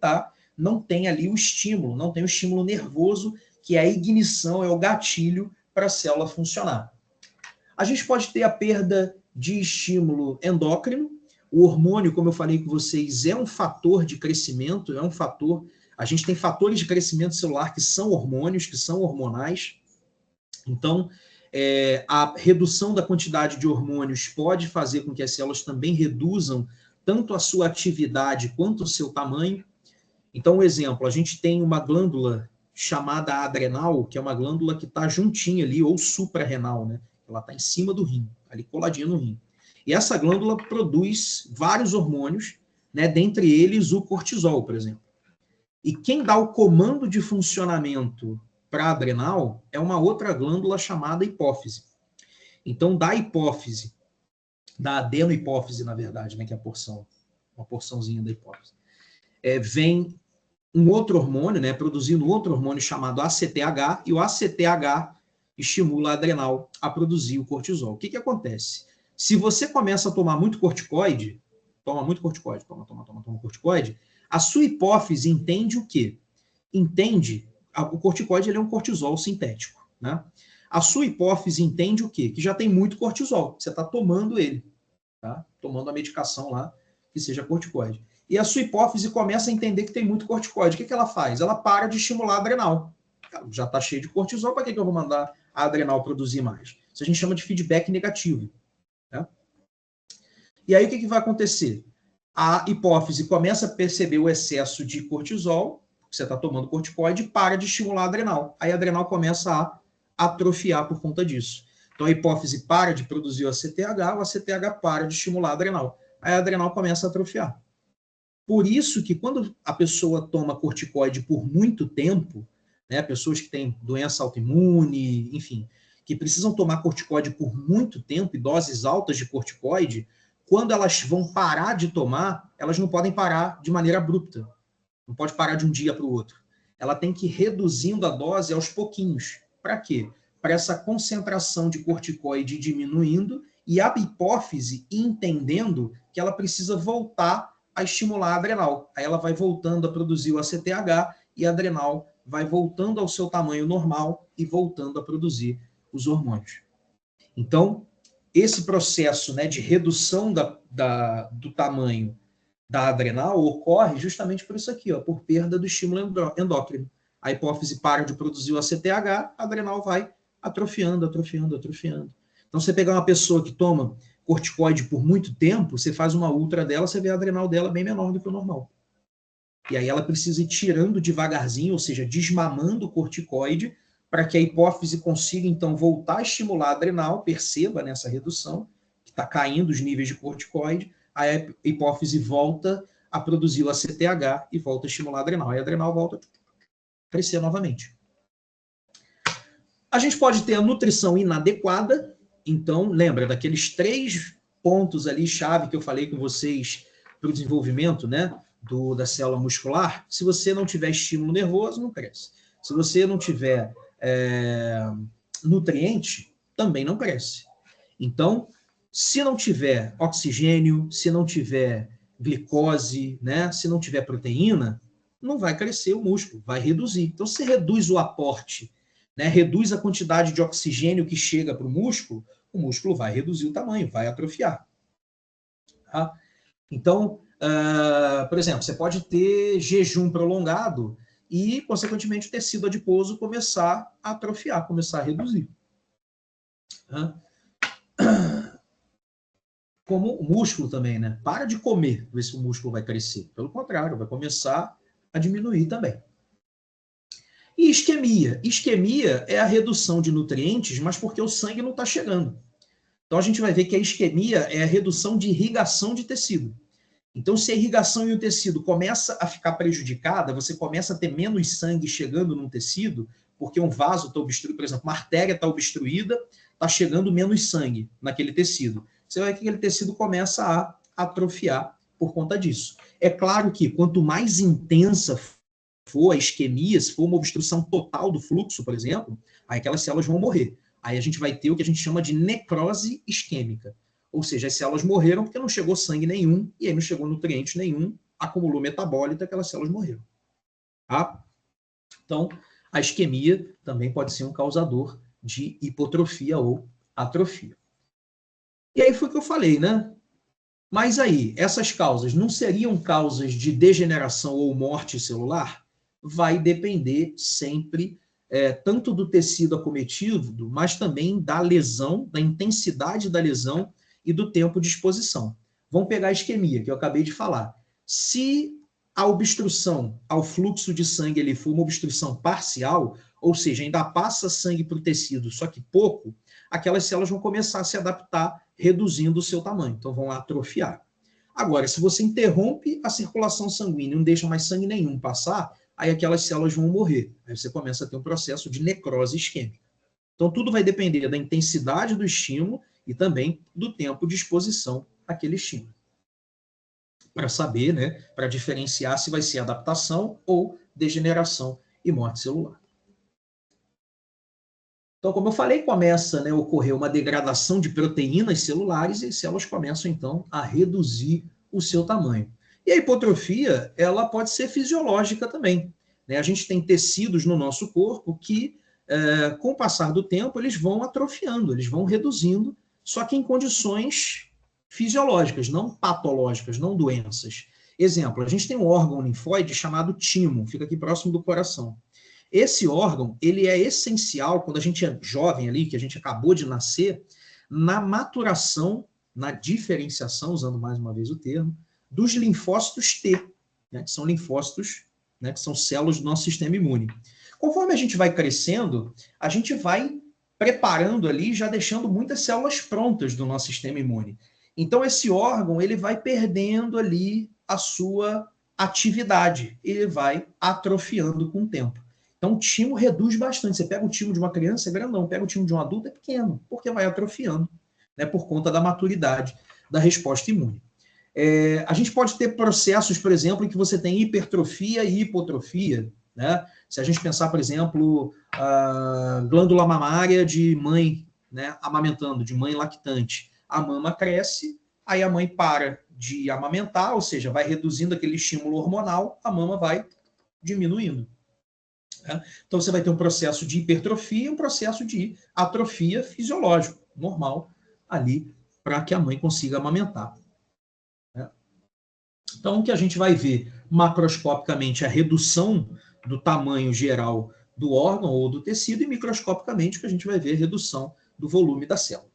A: não tem ali o estímulo, não tem o estímulo nervoso, que é a ignição, é o gatilho para a célula funcionar. A gente pode ter a perda de estímulo endócrino. O hormônio, como eu falei com vocês, é um fator de crescimento, é um fator... A gente tem fatores de crescimento celular que são hormônios, que são hormonais. Então, a redução da quantidade de hormônios pode fazer com que as células também reduzam tanto a sua atividade quanto o seu tamanho. Então, um exemplo, a gente tem uma glândula chamada adrenal, que é uma glândula que está juntinha ali, ou suprarrenal, né? Ela está em cima do rim, ali coladinha no rim. E essa glândula produz vários hormônios, né? Dentre eles o cortisol, por exemplo. E quem dá o comando de funcionamento para a adrenal é uma outra glândula chamada hipófise. Então, da hipófise, da adenohipófise, na verdade, né, que é uma porçãozinha da hipófise, vem um outro hormônio, né, produzindo outro hormônio chamado ACTH, e o ACTH estimula a adrenal a produzir o cortisol. O que acontece? Se você começa a tomar muito corticoide, toma corticoide, a sua hipófise entende o quê? Entende... O corticoide ele é um cortisol sintético, né? A sua hipófise entende o quê? Que já tem muito cortisol, você está tomando ele, tá? Tomando a medicação lá, que seja corticoide. E a sua hipófise começa a entender que tem muito corticoide. O que ela faz? Ela para de estimular a adrenal. Ela já está cheio de cortisol, para que eu vou mandar a adrenal produzir mais? Isso a gente chama de feedback negativo. Tá? E aí o que vai acontecer? A hipófise começa a perceber o excesso de cortisol, você está tomando corticoide, para de estimular a adrenal. Aí a adrenal começa a atrofiar por conta disso. Então a hipófise para de produzir o ACTH para de estimular a adrenal. Aí a adrenal começa a atrofiar. Por isso que quando a pessoa toma corticoide por muito tempo, né, pessoas que têm doença autoimune, enfim, que precisam tomar corticoide por muito tempo, e doses altas de corticoide, quando elas vão parar de tomar, elas não podem parar de maneira abrupta. Não pode parar de um dia para o outro. Ela tem que ir reduzindo a dose aos pouquinhos. Para quê? Para essa concentração de corticoide diminuindo e a hipófise entendendo que ela precisa voltar a estimular a adrenal. Aí ela vai voltando a produzir o ACTH e a adrenal vai voltando ao seu tamanho normal e voltando a produzir os hormônios. Então, esse processo, né, de redução do tamanho da adrenal ocorre justamente por isso aqui, ó, por perda do estímulo endócrino. A hipófise para de produzir o ACTH, a adrenal vai atrofiando. Então, você pegar uma pessoa que toma corticoide por muito tempo, você faz uma ultra dela, você vê a adrenal dela bem menor do que o normal. E aí ela precisa ir tirando devagarzinho, ou seja, desmamando o corticoide, para que a hipófise consiga, então, voltar a estimular a adrenal, perceba nessa redução, que está caindo os níveis de corticoide, a hipófise volta a produzir o ACTH e volta a estimular a adrenal. Aí a adrenal volta a crescer novamente. A gente pode ter a nutrição inadequada. Então, lembra daqueles 3 pontos ali, chave, que eu falei com vocês para o desenvolvimento, né, da célula muscular? Se você não tiver estímulo nervoso, não cresce. Se você não tiver nutriente, também não cresce. Então, se não tiver oxigênio, se não tiver glicose, né, se não tiver proteína, não vai crescer o músculo, vai reduzir. Então, se reduz o aporte, né, reduz a quantidade de oxigênio que chega para o músculo vai reduzir o tamanho, vai atrofiar. Tá? Então, por exemplo, você pode ter jejum prolongado e, consequentemente, o tecido adiposo começar a atrofiar, começar a reduzir. Tá? Como o músculo também, né? Para de comer, ver se o músculo vai crescer. Pelo contrário, vai começar a diminuir também. E isquemia. Isquemia é a redução de nutrientes, mas porque o sangue não está chegando. Então, a gente vai ver que a isquemia é a redução de irrigação de tecido. Então, se a irrigação e o tecido começa a ficar prejudicada, você começa a ter menos sangue chegando num tecido, porque um vaso está obstruído, por exemplo, uma artéria está obstruída, está chegando menos sangue naquele tecido. Você vai ver que aquele tecido começa a atrofiar por conta disso. É claro que quanto mais intensa for a isquemia, se for uma obstrução total do fluxo, por exemplo, aí aquelas células vão morrer. Aí a gente vai ter o que a gente chama de necrose isquêmica. Ou seja, as células morreram porque não chegou sangue nenhum, e aí não chegou nutriente nenhum, acumulou metabólito, aquelas células morreram. Tá? Então, a isquemia também pode ser um causador de hipotrofia ou atrofia. E aí foi o que eu falei, né? Mas aí, essas causas não seriam causas de degeneração ou morte celular? Vai depender sempre tanto do tecido acometido, mas também da lesão, da intensidade da lesão e do tempo de exposição. Vamos pegar a isquemia, que eu acabei de falar. Se a obstrução ao fluxo de sangue ele for uma obstrução parcial, ou seja, ainda passa sangue para o tecido, só que pouco, aquelas células vão começar a se adaptar, reduzindo o seu tamanho, então vão atrofiar. Agora, se você interrompe a circulação sanguínea e não deixa mais sangue nenhum passar, aí aquelas células vão morrer. Aí você começa a ter um processo de necrose isquêmica. Então, tudo vai depender da intensidade do estímulo e também do tempo de exposição àquele estímulo. Para saber, né, para diferenciar se vai ser adaptação ou degeneração e morte celular. Então, como eu falei, começa, né, a ocorrer uma degradação de proteínas celulares e as células começam, então, a reduzir o seu tamanho. E a hipotrofia, ela pode ser fisiológica também. Né? A gente tem tecidos no nosso corpo que, com o passar do tempo, eles vão atrofiando, eles vão reduzindo, só que em condições fisiológicas, não patológicas, não doenças. Exemplo, a gente tem um órgão linfóide chamado timo, fica aqui próximo do coração. Esse órgão, ele é essencial, quando a gente é jovem ali, que a gente acabou de nascer, na maturação, na diferenciação, usando mais uma vez o termo, dos linfócitos T, né, que são linfócitos, né, que são células do nosso sistema imune. Conforme a gente vai crescendo, a gente vai preparando ali, já deixando muitas células prontas do nosso sistema imune. Então, esse órgão, ele vai perdendo ali a sua atividade, ele vai atrofiando com o tempo. Então, o timo reduz bastante. Você pega o timo de uma criança, é grandão. Pega o timo de um adulto, é pequeno, porque vai atrofiando, né, por conta da maturidade da resposta imune. A gente pode ter processos, por exemplo, em que você tem hipertrofia e hipotrofia. Né? Se a gente pensar, por exemplo, a glândula mamária de mãe, né, amamentando, de mãe lactante. A mama cresce, aí a mãe para de amamentar, ou seja, vai reduzindo aquele estímulo hormonal, a mama vai diminuindo. Né? Então você vai ter um processo de hipertrofia e um processo de atrofia fisiológico, normal, ali, para que a mãe consiga amamentar. Né? Então, o que a gente vai ver macroscopicamente é a redução do tamanho geral do órgão ou do tecido, e microscopicamente o que a gente vai ver é a redução do volume da célula.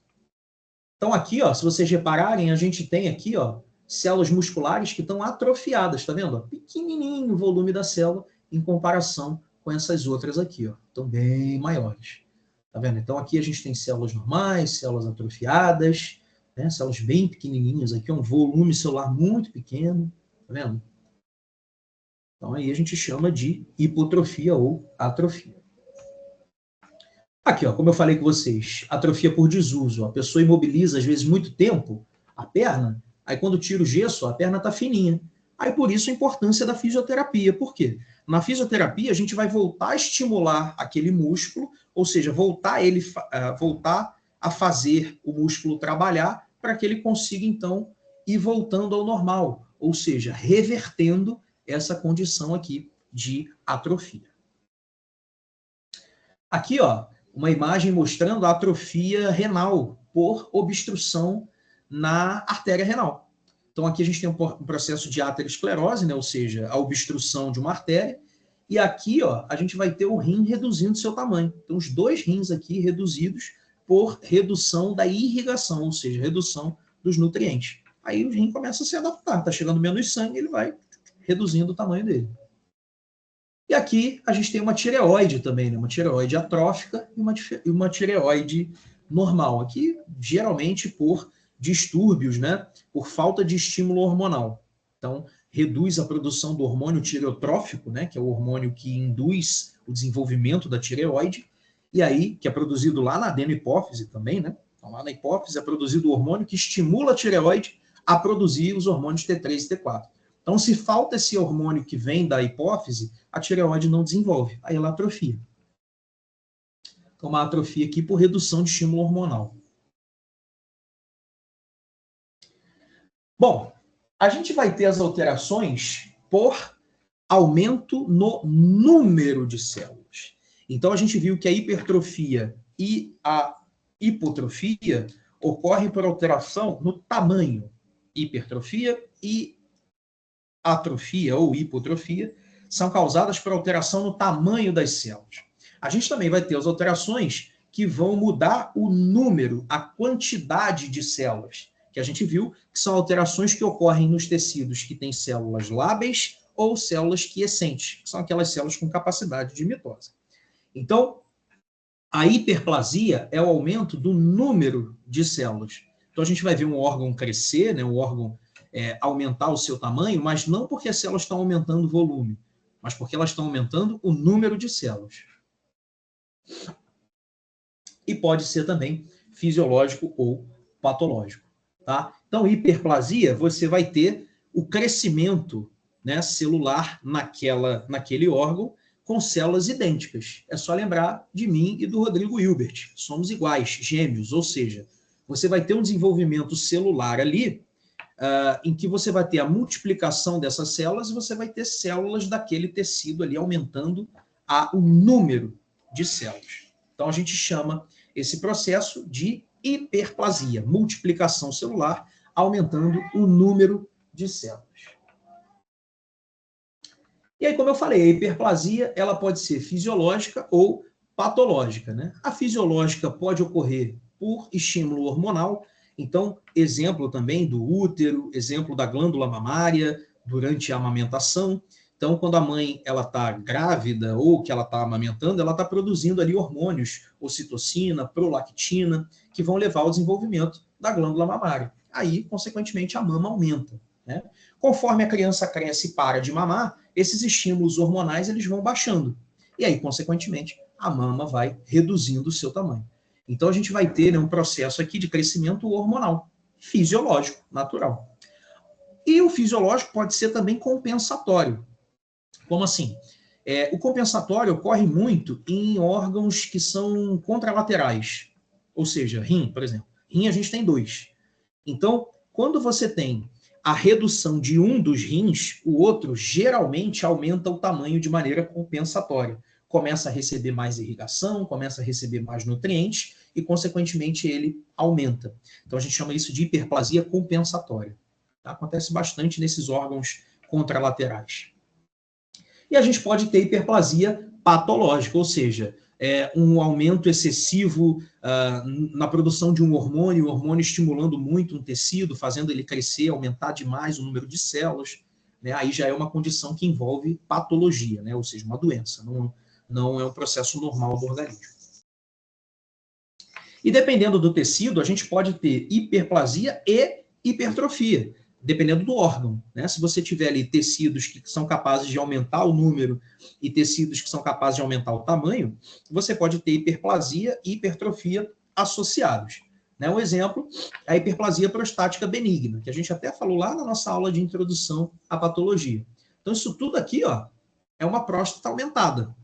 A: Então, aqui, ó, se vocês repararem, a gente tem aqui, ó, células musculares que estão atrofiadas, tá vendo? Pequenininho o volume da célula em comparação com essas outras aqui, ó, estão bem maiores. Tá vendo? Então, aqui a gente tem células normais, células atrofiadas, né? Células bem pequenininhas aqui, um volume celular muito pequeno, tá vendo? Então, aí a gente chama de hipotrofia ou atrofia. Aqui, ó, como eu falei com vocês, atrofia por desuso. A pessoa imobiliza, às vezes, muito tempo a perna, aí quando tira o gesso, a perna está fininha. Aí, por isso, a importância da fisioterapia. Por quê? Na fisioterapia, a gente vai voltar a estimular aquele músculo, ou seja, voltar a fazer o músculo trabalhar para que ele consiga, então, ir voltando ao normal, ou seja, revertendo essa condição aqui de atrofia. Aqui, ó, uma imagem mostrando a atrofia renal por obstrução na artéria renal. Então, aqui a gente tem um processo de aterosclerose, né, ou seja, a obstrução de uma artéria, e aqui, ó, a gente vai ter o rim reduzindo seu tamanho. Então, os dois rins aqui reduzidos por redução da irrigação, ou seja, redução dos nutrientes. Aí o rim começa a se adaptar, está chegando menos sangue, ele vai reduzindo o tamanho dele. E aqui a gente tem uma tireoide também, né? Uma tireoide atrófica e uma tireoide normal. Aqui, geralmente, por distúrbios, né? Por falta de estímulo hormonal. Então, reduz a produção do hormônio tireotrófico, né? Que é o hormônio que induz o desenvolvimento da tireoide, e aí, que é produzido lá na adenohipófise também, né? Então, lá na hipófise é produzido o hormônio que estimula a tireoide a produzir os hormônios T3 e T4. Então, se falta esse hormônio que vem da hipófise, a tireoide não desenvolve, aí ela atrofia. Então, uma atrofia aqui por redução de estímulo hormonal. Bom, a gente vai ter as alterações por aumento no número de células. Então, a gente viu que a hipertrofia e a hipotrofia ocorrem por alteração no tamanho. Hipertrofia e atrofia ou hipotrofia são causadas por alteração no tamanho das células. A gente também vai ter as alterações que vão mudar o número, a quantidade de células, que a gente viu que são alterações que ocorrem nos tecidos que têm células lábeis ou células quiescentes, que são aquelas células com capacidade de mitose. Então, a hiperplasia é o aumento do número de células. Então, a gente vai ver um órgão crescer, né, um órgão aumentar o seu tamanho, mas não porque as células estão aumentando o volume, mas porque elas estão aumentando o número de células. E pode ser também fisiológico ou patológico. Tá? Então, hiperplasia, você vai ter o crescimento, né, celular naquele órgão com células idênticas. É só lembrar de mim e do Rodrigo Hilbert. Somos iguais, gêmeos, ou seja, você vai ter um desenvolvimento celular ali em que você vai ter a multiplicação dessas células e você vai ter células daquele tecido ali aumentando o número de células. Então, a gente chama esse processo de hiperplasia, multiplicação celular, aumentando o número de células. E aí, como eu falei, a hiperplasia ela pode ser fisiológica ou patológica, né? A fisiológica pode ocorrer por estímulo hormonal. Então, exemplo também do útero, exemplo da glândula mamária durante a amamentação. Então, quando a mãe ela está grávida ou que ela está amamentando, ela está produzindo ali hormônios, ocitocina, prolactina, que vão levar ao desenvolvimento da glândula mamária. Aí, consequentemente, a mama aumenta. Né? Conforme a criança cresce e para de mamar, esses estímulos hormonais eles vão baixando. E aí, consequentemente, a mama vai reduzindo o seu tamanho. Então, a gente vai ter, né, um processo aqui de crescimento hormonal, fisiológico, natural. E o fisiológico pode ser também compensatório. Como assim? O compensatório ocorre muito em órgãos que são contralaterais. Ou seja, rim, por exemplo. Rim a gente tem 2. Então, Quando você tem a redução de um dos rins, o outro geralmente aumenta o tamanho de maneira compensatória. Começa a receber mais irrigação, começa a receber mais nutrientes e, consequentemente, ele aumenta. Então, a gente chama isso de hiperplasia compensatória. Tá? Acontece bastante nesses órgãos contralaterais. E a gente pode ter hiperplasia patológica, ou seja, um aumento excessivo na produção de um hormônio, o hormônio estimulando muito um tecido, fazendo ele crescer, aumentar demais o número de células, né? Aí já é uma condição que envolve patologia, né? Ou seja, uma doença, não é um processo normal do organismo. E dependendo do tecido, a gente pode ter hiperplasia e hipertrofia, dependendo do órgão, né? Se você tiver ali tecidos que são capazes de aumentar o número e tecidos que são capazes de aumentar o tamanho, você pode ter hiperplasia e hipertrofia associados. Né? Um exemplo é a hiperplasia prostática benigna, que a gente até falou lá na nossa aula de introdução à patologia. Então, isso tudo aqui, ó, é uma próstata aumentada.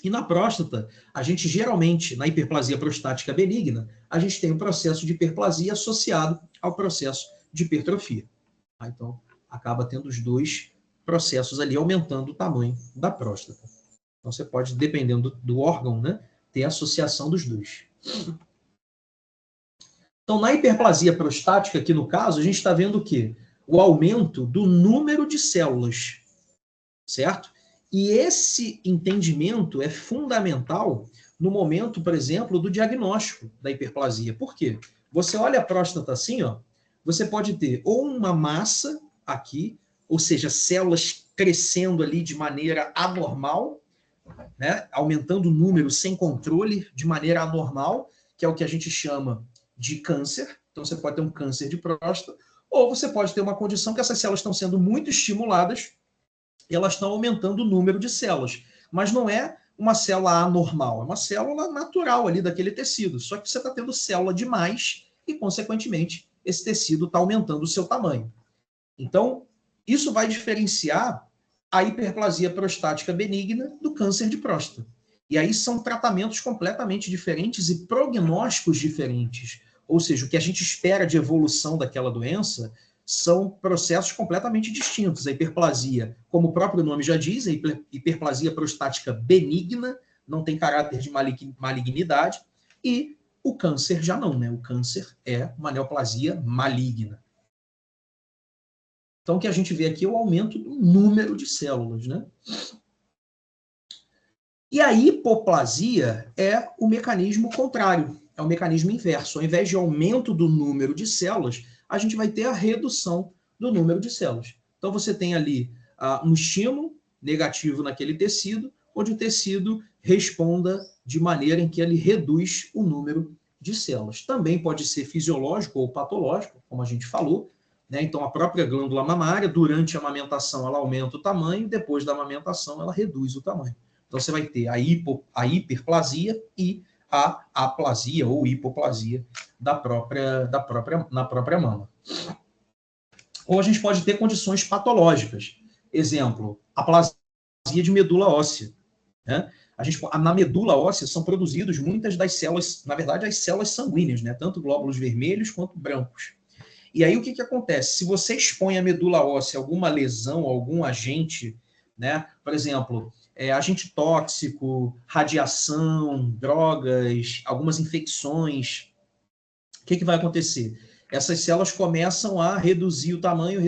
A: E na próstata, a gente geralmente, na hiperplasia prostática benigna, a gente tem um processo de hiperplasia associado ao processo de hipertrofia. Então, acaba tendo os dois processos ali, aumentando o tamanho da próstata. Então, você pode, dependendo do órgão, né, ter associação dos dois. Então, na hiperplasia prostática, aqui no caso, a gente está vendo o quê? O aumento do número de células, certo? E esse entendimento é fundamental no momento, por exemplo, do diagnóstico da hiperplasia. Por quê? Você olha a próstata assim, ó, você pode ter ou uma massa aqui, ou seja, células crescendo ali de maneira anormal, né, aumentando o número sem controle, de maneira anormal, que é o que a gente chama de câncer. Então, você pode ter um câncer de próstata, ou você pode ter uma condição que essas células estão sendo muito estimuladas e elas estão aumentando o número de células. Mas não é uma célula anormal, é uma célula natural ali daquele tecido. Só que você está tendo célula demais e, consequentemente, esse tecido está aumentando o seu tamanho. Então, isso vai diferenciar a hiperplasia prostática benigna do câncer de próstata. E aí são tratamentos completamente diferentes e prognósticos diferentes. Ou seja, o que a gente espera de evolução daquela doença são processos completamente distintos. A hiperplasia, como o próprio nome já diz, a hiperplasia prostática benigna, não tem caráter de malignidade, e o câncer já não, né? O câncer é uma neoplasia maligna. Então, o que a gente vê aqui é o aumento do número de células, né? E a hipoplasia é o mecanismo contrário, é o mecanismo inverso. Ao invés de aumento do número de células, a gente vai ter a redução do número de células. Então, você tem ali um estímulo negativo naquele tecido, onde o tecido responda de maneira em que ele reduz o número de células. Também pode ser fisiológico ou patológico, como a gente falou, né? Então, a própria glândula mamária, durante a amamentação, ela aumenta o tamanho, depois da amamentação, ela reduz o tamanho. Então, você vai ter a hiperplasia e a aplasia ou hipoplasia na própria mama. Ou a gente pode ter condições patológicas. Exemplo, aplasia de medula óssea. Né? Na medula óssea são produzidos muitas das células, na verdade, as células sanguíneas, né? Tanto glóbulos vermelhos quanto brancos. E aí o que acontece? Se você expõe a medula óssea a alguma lesão, algum agente, né? Por exemplo, agente tóxico, radiação, drogas, algumas infecções, o que vai acontecer? Essas células começam a reduzir o tamanho,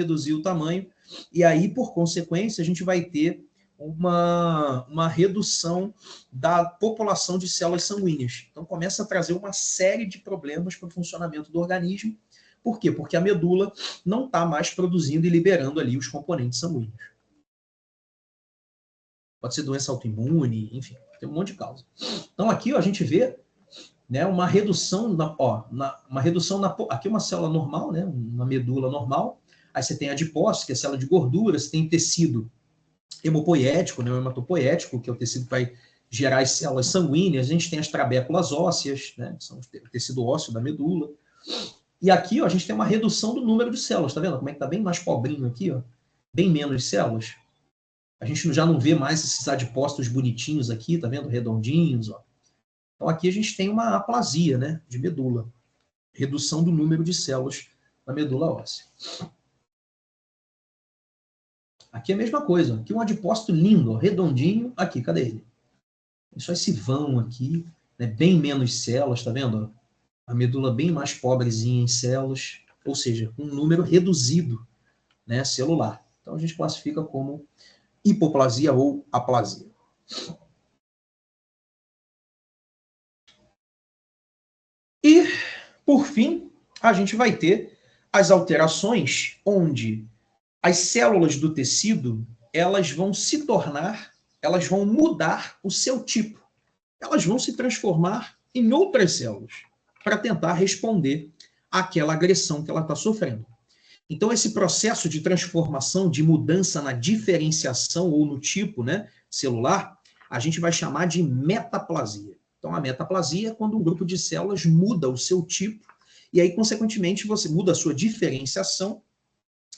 A: e aí, por consequência, a gente vai ter uma redução da população de células sanguíneas. Então, começa a trazer uma série de problemas para o funcionamento do organismo. Por quê? Porque a medula não está mais produzindo e liberando ali os componentes sanguíneos. Pode ser doença autoimune, enfim, tem um monte de causa. Então, aqui ó, a gente vê, né, uma redução, aqui uma célula normal, né, uma medula normal, aí você tem adipócito, que é a célula de gordura, você tem tecido hemopoético, né, o hematopoético, que é o tecido que vai gerar as células sanguíneas, a gente tem as trabéculas ósseas, né, que são o tecido ósseo da medula, e aqui ó, a gente tem uma redução do número de células, tá vendo como é que tá bem mais pobrinho aqui, ó, bem menos células. A gente já não vê mais esses adipócitos bonitinhos aqui, tá vendo? Redondinhos, ó. Então aqui a gente tem uma aplasia, né, de medula, redução do número de células da medula óssea. Aqui é a mesma coisa. Aqui um adipócito lindo, ó, redondinho. Aqui, cadê ele? É só esse vão aqui, né, bem menos células, tá vendo? A medula bem mais pobrezinha em células, ou seja, um número reduzido, né, celular. Então a gente classifica como hipoplasia ou aplasia. E, por fim, a gente vai ter as alterações onde as células do tecido, elas vão se tornar, elas vão mudar o seu tipo. Elas vão se transformar em outras células para tentar responder àquela agressão que ela está sofrendo. Então, esse processo de transformação, de mudança na diferenciação ou no tipo, né, celular, a gente vai chamar de metaplasia. Então, a metaplasia é quando um grupo de células muda o seu tipo e aí, consequentemente, você muda a sua diferenciação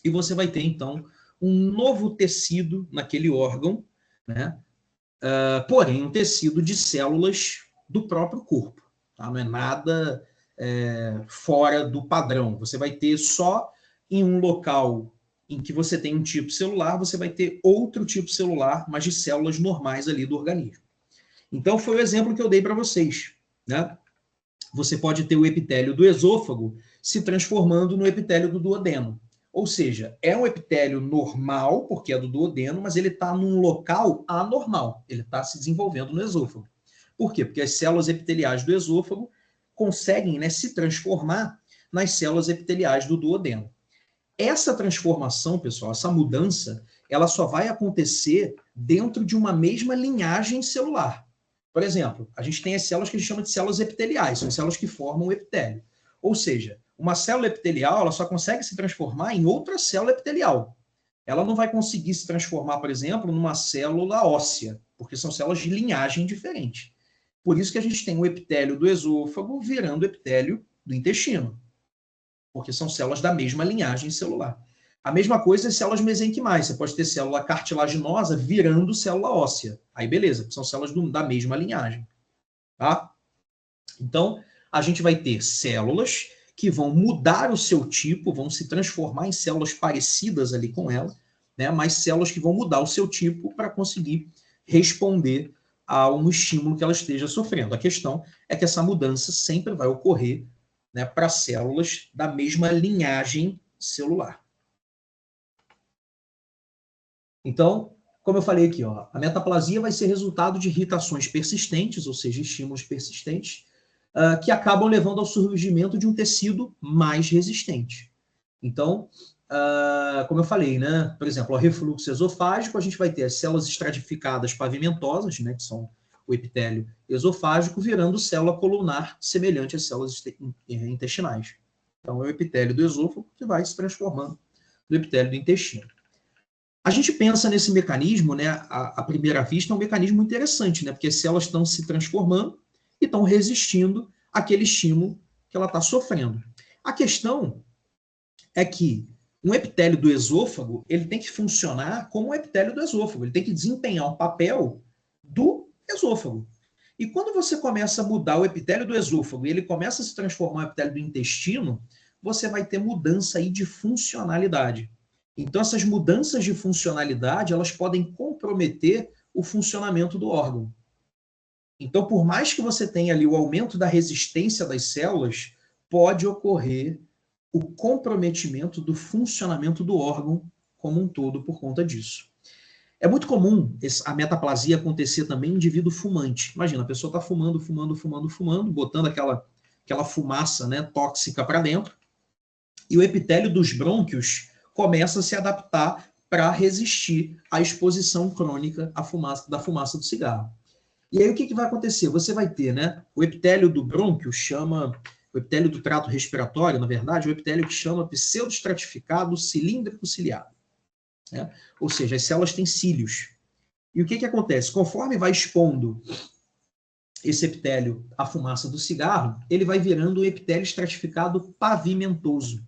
A: e você vai ter, então, um novo tecido naquele órgão, né? Porém, um tecido de células do próprio corpo. Tá? Não é nada fora do padrão. Você vai ter só em um local em que você tem um tipo celular, você vai ter outro tipo celular, mas de células normais ali do organismo. Então, foi o exemplo que eu dei para vocês, né? Você pode ter o epitélio do esôfago se transformando no epitélio do duodeno. Ou seja, é um epitélio normal, porque é do duodeno, mas ele está num local anormal. Ele está se desenvolvendo no esôfago. Por quê? Porque as células epiteliais do esôfago conseguem, né, se transformar nas células epiteliais do duodeno. Essa transformação, pessoal, essa mudança, ela só vai acontecer dentro de uma mesma linhagem celular. Por exemplo, a gente tem as células que a gente chama de células epiteliais, são células que formam o epitélio. Ou seja, uma célula epitelial ela só consegue se transformar em outra célula epitelial. Ela não vai conseguir se transformar, por exemplo, numa célula óssea, porque são células de linhagem diferente. Por isso que a gente tem o epitélio do esôfago virando o epitélio do intestino, porque são células da mesma linhagem celular. A mesma coisa as células mesenquimais. Você pode ter célula cartilaginosa virando célula óssea. Aí beleza, são células da mesma linhagem. Tá? Então, a gente vai ter células que vão mudar o seu tipo, vão se transformar em células parecidas ali com ela, né? Mas células que vão mudar o seu tipo para conseguir responder a um estímulo que ela esteja sofrendo. A questão é que essa mudança sempre vai ocorrer, né, para células da mesma linhagem celular. Então, como eu falei aqui, ó, a metaplasia vai ser resultado de irritações persistentes, ou seja, estímulos persistentes, que acabam levando ao surgimento de um tecido mais resistente. Então, como eu falei, né, por exemplo, o refluxo esofágico, a gente vai ter as células estratificadas pavimentosas, né, que são o epitélio esofágico, virando célula colunar semelhante às células intestinais. Então, é o epitélio do esôfago que vai se transformando no epitélio do intestino. A gente pensa nesse mecanismo, né, à primeira vista, é um mecanismo interessante, né, porque as células estão se transformando e estão resistindo àquele estímulo que ela está sofrendo. A questão é que um epitélio do esôfago ele tem que funcionar como um epitélio do esôfago, ele tem que desempenhar um papel do esôfago. E quando você começa a mudar o epitélio do esôfago e ele começa a se transformar no epitélio do intestino, você vai ter mudança aí de funcionalidade. Então, essas mudanças de funcionalidade, elas podem comprometer o funcionamento do órgão. Então, por mais que você tenha ali o aumento da resistência das células, pode ocorrer o comprometimento do funcionamento do órgão como um todo por conta disso. É muito comum a metaplasia acontecer também em indivíduo fumante. Imagina, a pessoa está fumando, botando aquela fumaça, né, tóxica para dentro, e o epitélio dos brônquios começa a se adaptar para resistir à exposição crônica da fumaça do cigarro. E aí o que vai acontecer? Você vai ter, né, o epitélio do brônquio o epitélio do trato respiratório, na verdade, o epitélio que chama pseudoestratificado cilíndrico ciliado. Né? Ou seja, as células têm cílios. E o que acontece? Conforme vai expondo esse epitélio à fumaça do cigarro, ele vai virando um epitélio estratificado pavimentoso.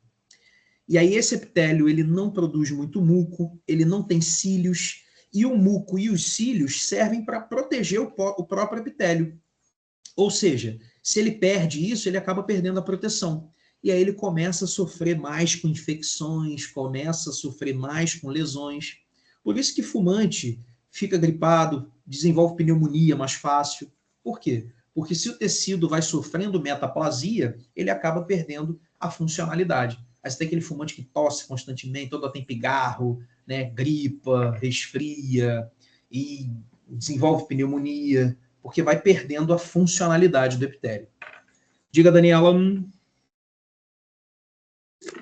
A: E aí esse epitélio ele não produz muito muco, ele não tem cílios, e o muco e os cílios servem para proteger o próprio epitélio. Ou seja, se ele perde isso, ele acaba perdendo a proteção. e aí ele começa a sofrer mais com infecções, começa a sofrer mais com lesões. Por isso que fumante fica gripado, desenvolve pneumonia mais fácil. Por quê? Porque se o tecido vai sofrendo metaplasia, ele acaba perdendo a funcionalidade. Aí você tem aquele fumante que tosse constantemente, toda tem pigarro, né, gripa, resfria e desenvolve pneumonia, porque vai perdendo a funcionalidade do epitélio. Diga, Daniela.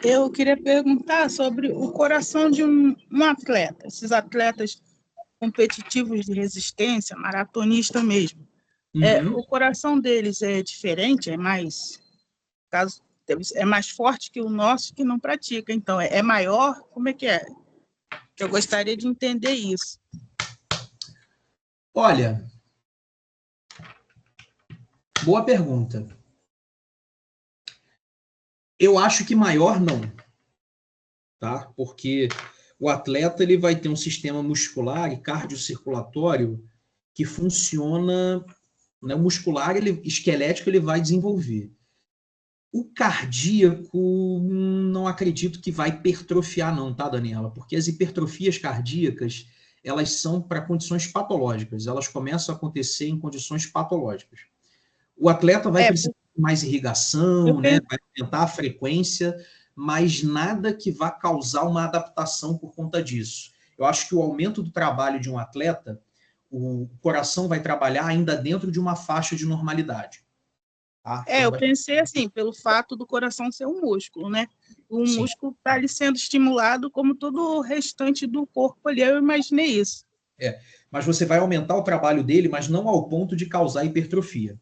F: Eu queria perguntar sobre o coração de um atleta, esses atletas competitivos de resistência, maratonista mesmo.
A: Uhum.
F: O coração deles é diferente, é mais forte que o nosso que não pratica. Então, é maior? Como é que é? Eu gostaria de entender isso.
A: Olha, boa pergunta. Eu acho que maior não, tá? Porque o atleta ele vai ter um sistema muscular e cardiocirculatório que funciona, né, o muscular, esquelético, ele vai desenvolver. O cardíaco, não acredito que vai hipertrofiar não, tá, Daniela? Porque as hipertrofias cardíacas, elas são para condições patológicas, elas começam a acontecer em condições patológicas. O atleta vai precisar de mais irrigação, né? Vai aumentar a frequência, mas nada que vá causar uma adaptação por conta disso. Eu acho que o aumento do trabalho de um atleta, o coração vai trabalhar ainda dentro de uma faixa de normalidade. Tá?
F: Eu pensei assim, pelo fato do coração ser um músculo, né? O músculo está ali sendo estimulado como todo o restante do corpo ali, eu imaginei isso.
A: Mas você vai aumentar o trabalho dele, mas não ao ponto de causar hipertrofia.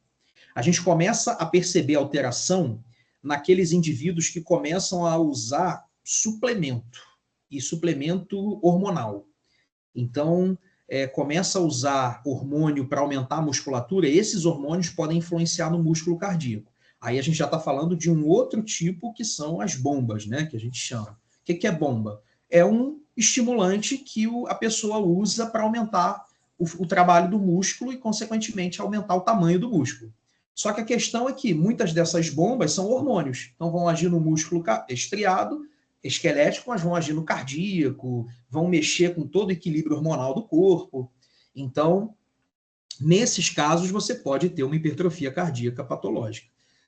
A: A gente começa a perceber alteração naqueles indivíduos que começam a usar suplemento, e suplemento hormonal. Então, começa a usar hormônio para aumentar a musculatura, esses hormônios podem influenciar no músculo cardíaco. Aí a gente já está falando de um outro tipo, que são as bombas, né, que a gente chama. O que é bomba? É um estimulante que a pessoa usa para aumentar o trabalho do músculo e, consequentemente, aumentar o tamanho do músculo. Só que a questão é que muitas dessas bombas são hormônios, então vão agir no músculo estriado, esquelético, mas vão agir no cardíaco, vão mexer com todo o equilíbrio hormonal do corpo. Então, nesses casos, você pode ter uma hipertrofia cardíaca patológica.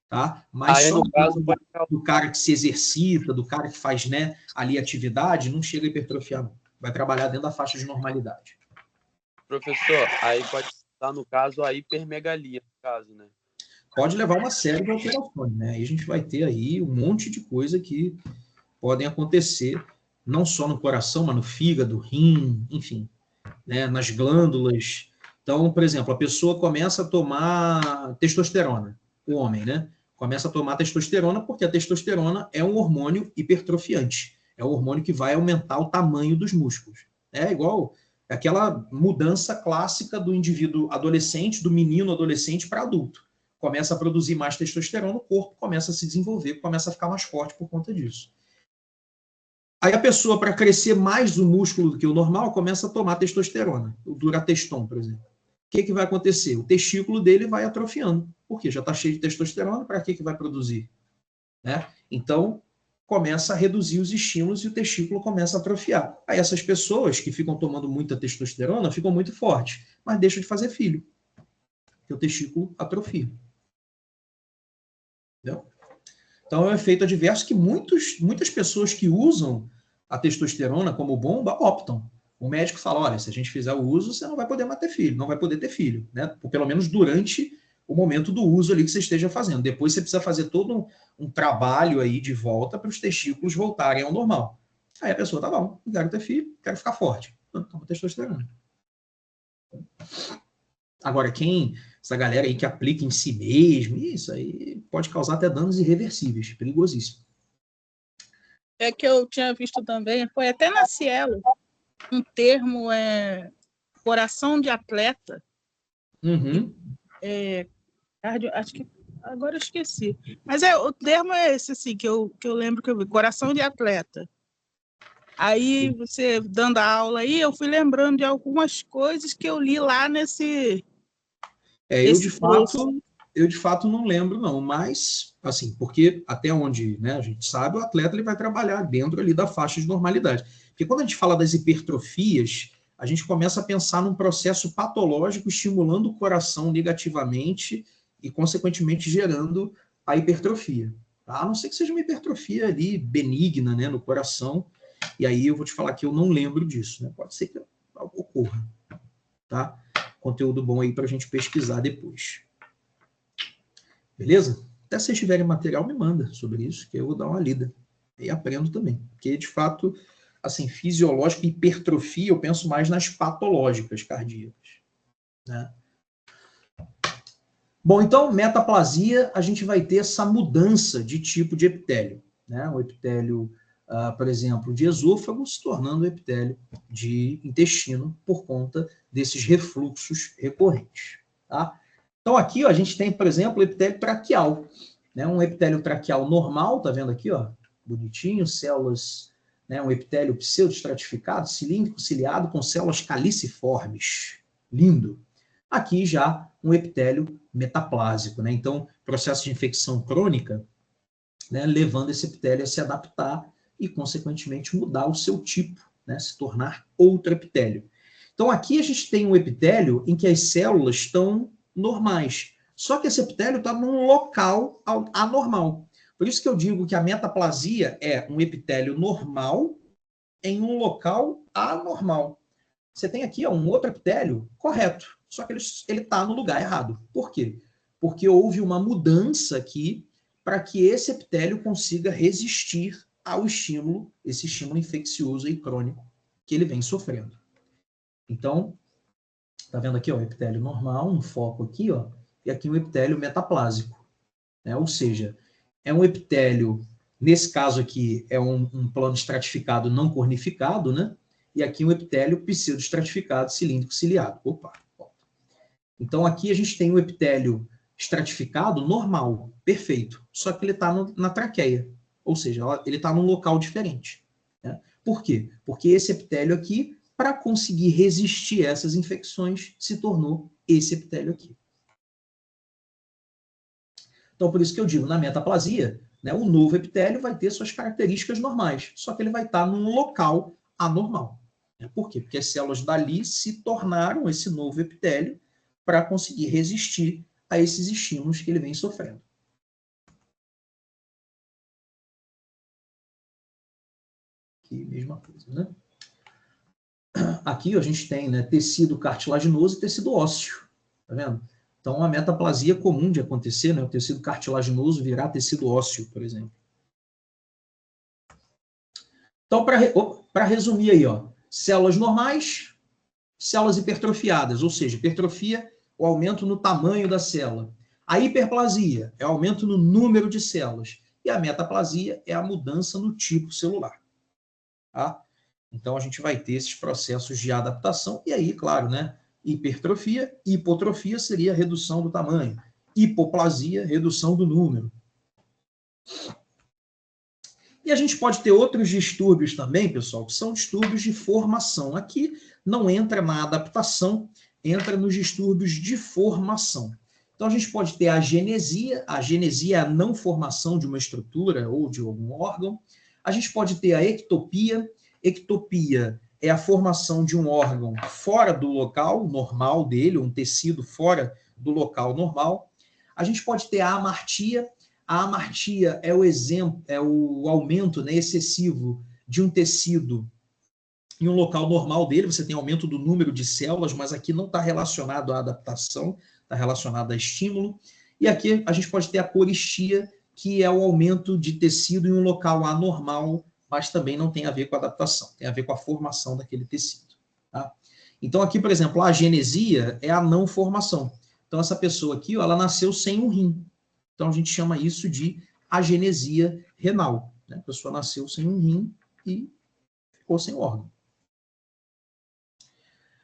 A: Tá? Mas
E: aí,
A: só
E: no caso,
A: do cara que se exercita, do cara que faz, né, ali atividade, não chega a hipertrofiar, não. Vai trabalhar dentro da faixa de normalidade.
E: Professor, aí pode estar, no caso, a hipermegalia, no caso, né?
A: Pode levar uma série de alterações, né? Aí a gente vai ter aí um monte de coisa que podem acontecer, não só no coração, mas no fígado, rim, enfim, né, nas glândulas. Então, por exemplo, a pessoa começa a tomar testosterona, o homem, né? Começa a tomar testosterona porque a testosterona é um hormônio hipertrofiante, é o hormônio que vai aumentar o tamanho dos músculos. É igual aquela mudança clássica do indivíduo adolescente, do menino adolescente para adulto. Começa a produzir mais testosterona, o corpo começa a se desenvolver, começa a ficar mais forte por conta disso. Aí a pessoa, para crescer mais o músculo do que o normal, começa a tomar testosterona, o Durateston, por exemplo. O que vai acontecer? O testículo dele vai atrofiando, porque já está cheio de testosterona, para que vai produzir? Né? Então, começa a reduzir os estímulos e o testículo começa a atrofiar. Aí essas pessoas que ficam tomando muita testosterona ficam muito fortes, mas deixam de fazer filho, porque o testículo atrofia. Entendeu? Então, é um efeito adverso que muitas pessoas que usam a testosterona como bomba optam. O médico fala, olha, se a gente fizer o uso, você não vai poder mais ter filho, não vai poder ter filho, né? Pelo menos durante o momento do uso ali que você esteja fazendo. Depois você precisa fazer todo um trabalho aí de volta para os testículos voltarem ao normal. Aí a pessoa, tá bom, não quero ter filho, quero ficar forte. Toma testosterona. Agora, essa galera aí que aplica em si mesmo, isso aí pode causar até danos irreversíveis, perigosíssimo.
F: É que eu tinha visto também, foi até na Cielo, um termo coração de atleta.
A: Uhum.
F: Acho que agora eu esqueci. Mas o termo é esse, assim, que eu lembro que eu vi, coração de atleta. Aí, você dando a aula aí, eu fui lembrando de algumas coisas que eu li lá nesse...
A: Eu, de fato, eu de fato não lembro, não, mas, assim, porque até onde, né, a gente sabe, o atleta ele vai trabalhar dentro ali da faixa de normalidade. Porque quando a gente fala das hipertrofias, a gente começa a pensar num processo patológico estimulando o coração negativamente e, consequentemente, gerando a hipertrofia. Tá? A não ser que seja uma hipertrofia ali benigna, né, no coração, e aí eu vou te falar que eu não lembro disso, né? Pode ser que ocorra, tá? Conteúdo bom aí para a gente pesquisar depois. Beleza? Até se vocês tiverem material, me manda sobre isso, que eu vou dar uma lida. E aprendo também. Porque, de fato, assim, fisiológico e hipertrofia, eu penso mais nas patológicas cardíacas. Né? Bom, então, metaplasia, a gente vai ter essa mudança de tipo de epitélio. Né? O epitélio, por exemplo, de esôfago se tornando o epitélio de intestino por conta desses refluxos recorrentes. Tá? Então, aqui ó, a gente tem, por exemplo, o epitélio traqueal. Né? Um epitélio traqueal normal, tá vendo aqui, ó? Bonitinho, células, né? Um epitélio pseudoestratificado, cilíndrico, ciliado, com células caliciformes. Lindo. Aqui já um epitélio metaplásico. Né? Então, processo de infecção crônica, né? Levando esse epitélio a se adaptar e, consequentemente, mudar o seu tipo, né? Se tornar outro epitélio. Então, aqui a gente tem um epitélio em que as células estão normais. Só que esse epitélio está num local anormal. Por isso que eu digo que a metaplasia é um epitélio normal em um local anormal. Você tem aqui um outro epitélio correto, só que ele está no lugar errado. Por quê? Porque houve uma mudança aqui para que esse epitélio consiga resistir ao estímulo, esse estímulo infeccioso e crônico que ele vem sofrendo. Então, tá vendo aqui, ó, epitélio normal, um foco aqui, ó, e aqui um epitélio metaplásico. Né? Ou seja, é um epitélio, nesse caso aqui, é um plano estratificado não cornificado, né? E aqui um epitélio pseudoestratificado cilíndrico ciliado. Opa! Então aqui a gente tem um epitélio estratificado normal, perfeito, só que ele está na traqueia, ou seja, ele está num local diferente. Né? Por quê? Porque esse epitélio aqui, para conseguir resistir a essas infecções, se tornou esse epitélio aqui. Então, por isso que eu digo, na metaplasia, né, o novo epitélio vai ter suas características normais, só que ele vai estar num local anormal. Por quê? Porque as células dali se tornaram esse novo epitélio para conseguir resistir a esses estímulos que ele vem sofrendo. Aqui, mesma coisa, né? Aqui a gente tem, né, tecido cartilaginoso e tecido ósseo, tá vendo? Então, uma metaplasia comum de acontecer, né, o tecido cartilaginoso virar tecido ósseo, por exemplo. Então, para resumir aí, ó, células normais, células hipertrofiadas, ou seja, hipertrofia, o aumento no tamanho da célula. A hiperplasia é o aumento no número de células. E a metaplasia é a mudança no tipo celular. Tá? Então, a gente vai ter esses processos de adaptação. E aí, claro, né? Hipertrofia, hipotrofia seria a redução do tamanho. Hipoplasia, redução do número. E a gente pode ter outros distúrbios também, pessoal, que são distúrbios de formação. Aqui não entra na adaptação, entra nos distúrbios de formação. Então, a gente pode ter a agenesia é a não formação de uma estrutura ou de algum órgão. A gente pode ter a ectopia. Ectopia é a formação de um órgão fora do local normal dele, um tecido fora do local normal. A gente pode ter a amartia. A amartia é o exemplo, é o aumento, né, excessivo de um tecido em um local normal dele. Você tem aumento do número de células, mas aqui não está relacionado à adaptação, está relacionado a estímulo. E aqui a gente pode ter a coristia, que é o aumento de tecido em um local anormal, mas também não tem a ver com a adaptação, tem a ver com a formação daquele tecido. Tá? Então aqui, por exemplo, a agenesia é a não formação. Então essa pessoa aqui, ó, ela nasceu sem um rim. Então a gente chama isso de agenesia renal. Né? A pessoa nasceu sem um rim e ficou sem órgão.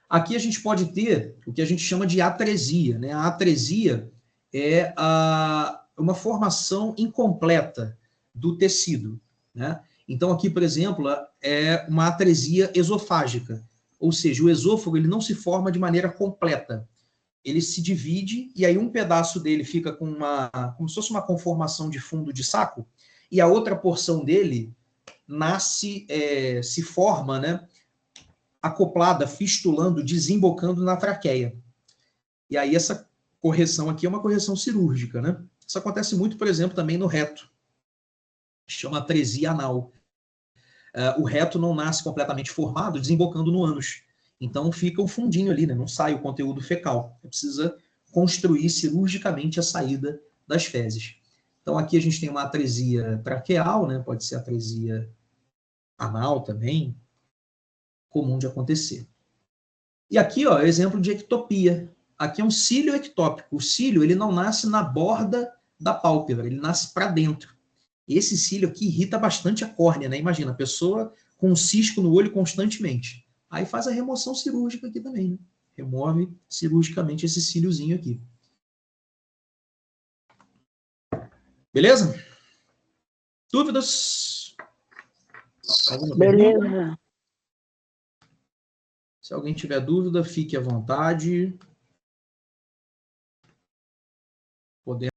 A: Aqui a gente pode ter o que a gente chama de atresia. Né? A atresia é uma formação incompleta do tecido. Né? Então aqui, por exemplo, é uma atresia esofágica. Ou seja, o esôfago ele não se forma de maneira completa. ele se divide, e aí um pedaço dele fica com como se fosse uma conformação de fundo de saco, e a outra porção dele nasce, se forma, né, acoplada, fistulando, desembocando na traqueia. E aí essa correção aqui é uma correção cirúrgica, né? Isso acontece muito, por exemplo, também no reto. Chama atresia anal. O reto não nasce completamente formado, desembocando no ânus. Então fica um fundinho ali, né? Não sai o conteúdo fecal. Precisa construir cirurgicamente a saída das fezes. Então aqui a gente tem uma atresia traqueal, né? Pode ser atresia anal também, comum de acontecer. E aqui, ó, exemplo de ectopia. Aqui é um cílio ectópico. O cílio, ele não nasce na borda da pálpebra, ele nasce para dentro. E esse cílio aqui irrita bastante a córnea, né? Imagina, a pessoa com um cisco no olho constantemente. Aí faz a remoção cirúrgica aqui também, né? Remove cirurgicamente esse cíliozinho aqui. Beleza? Dúvidas? Alguma
C: Beleza.
A: pergunta? Se alguém tiver dúvida, fique à vontade. Podemos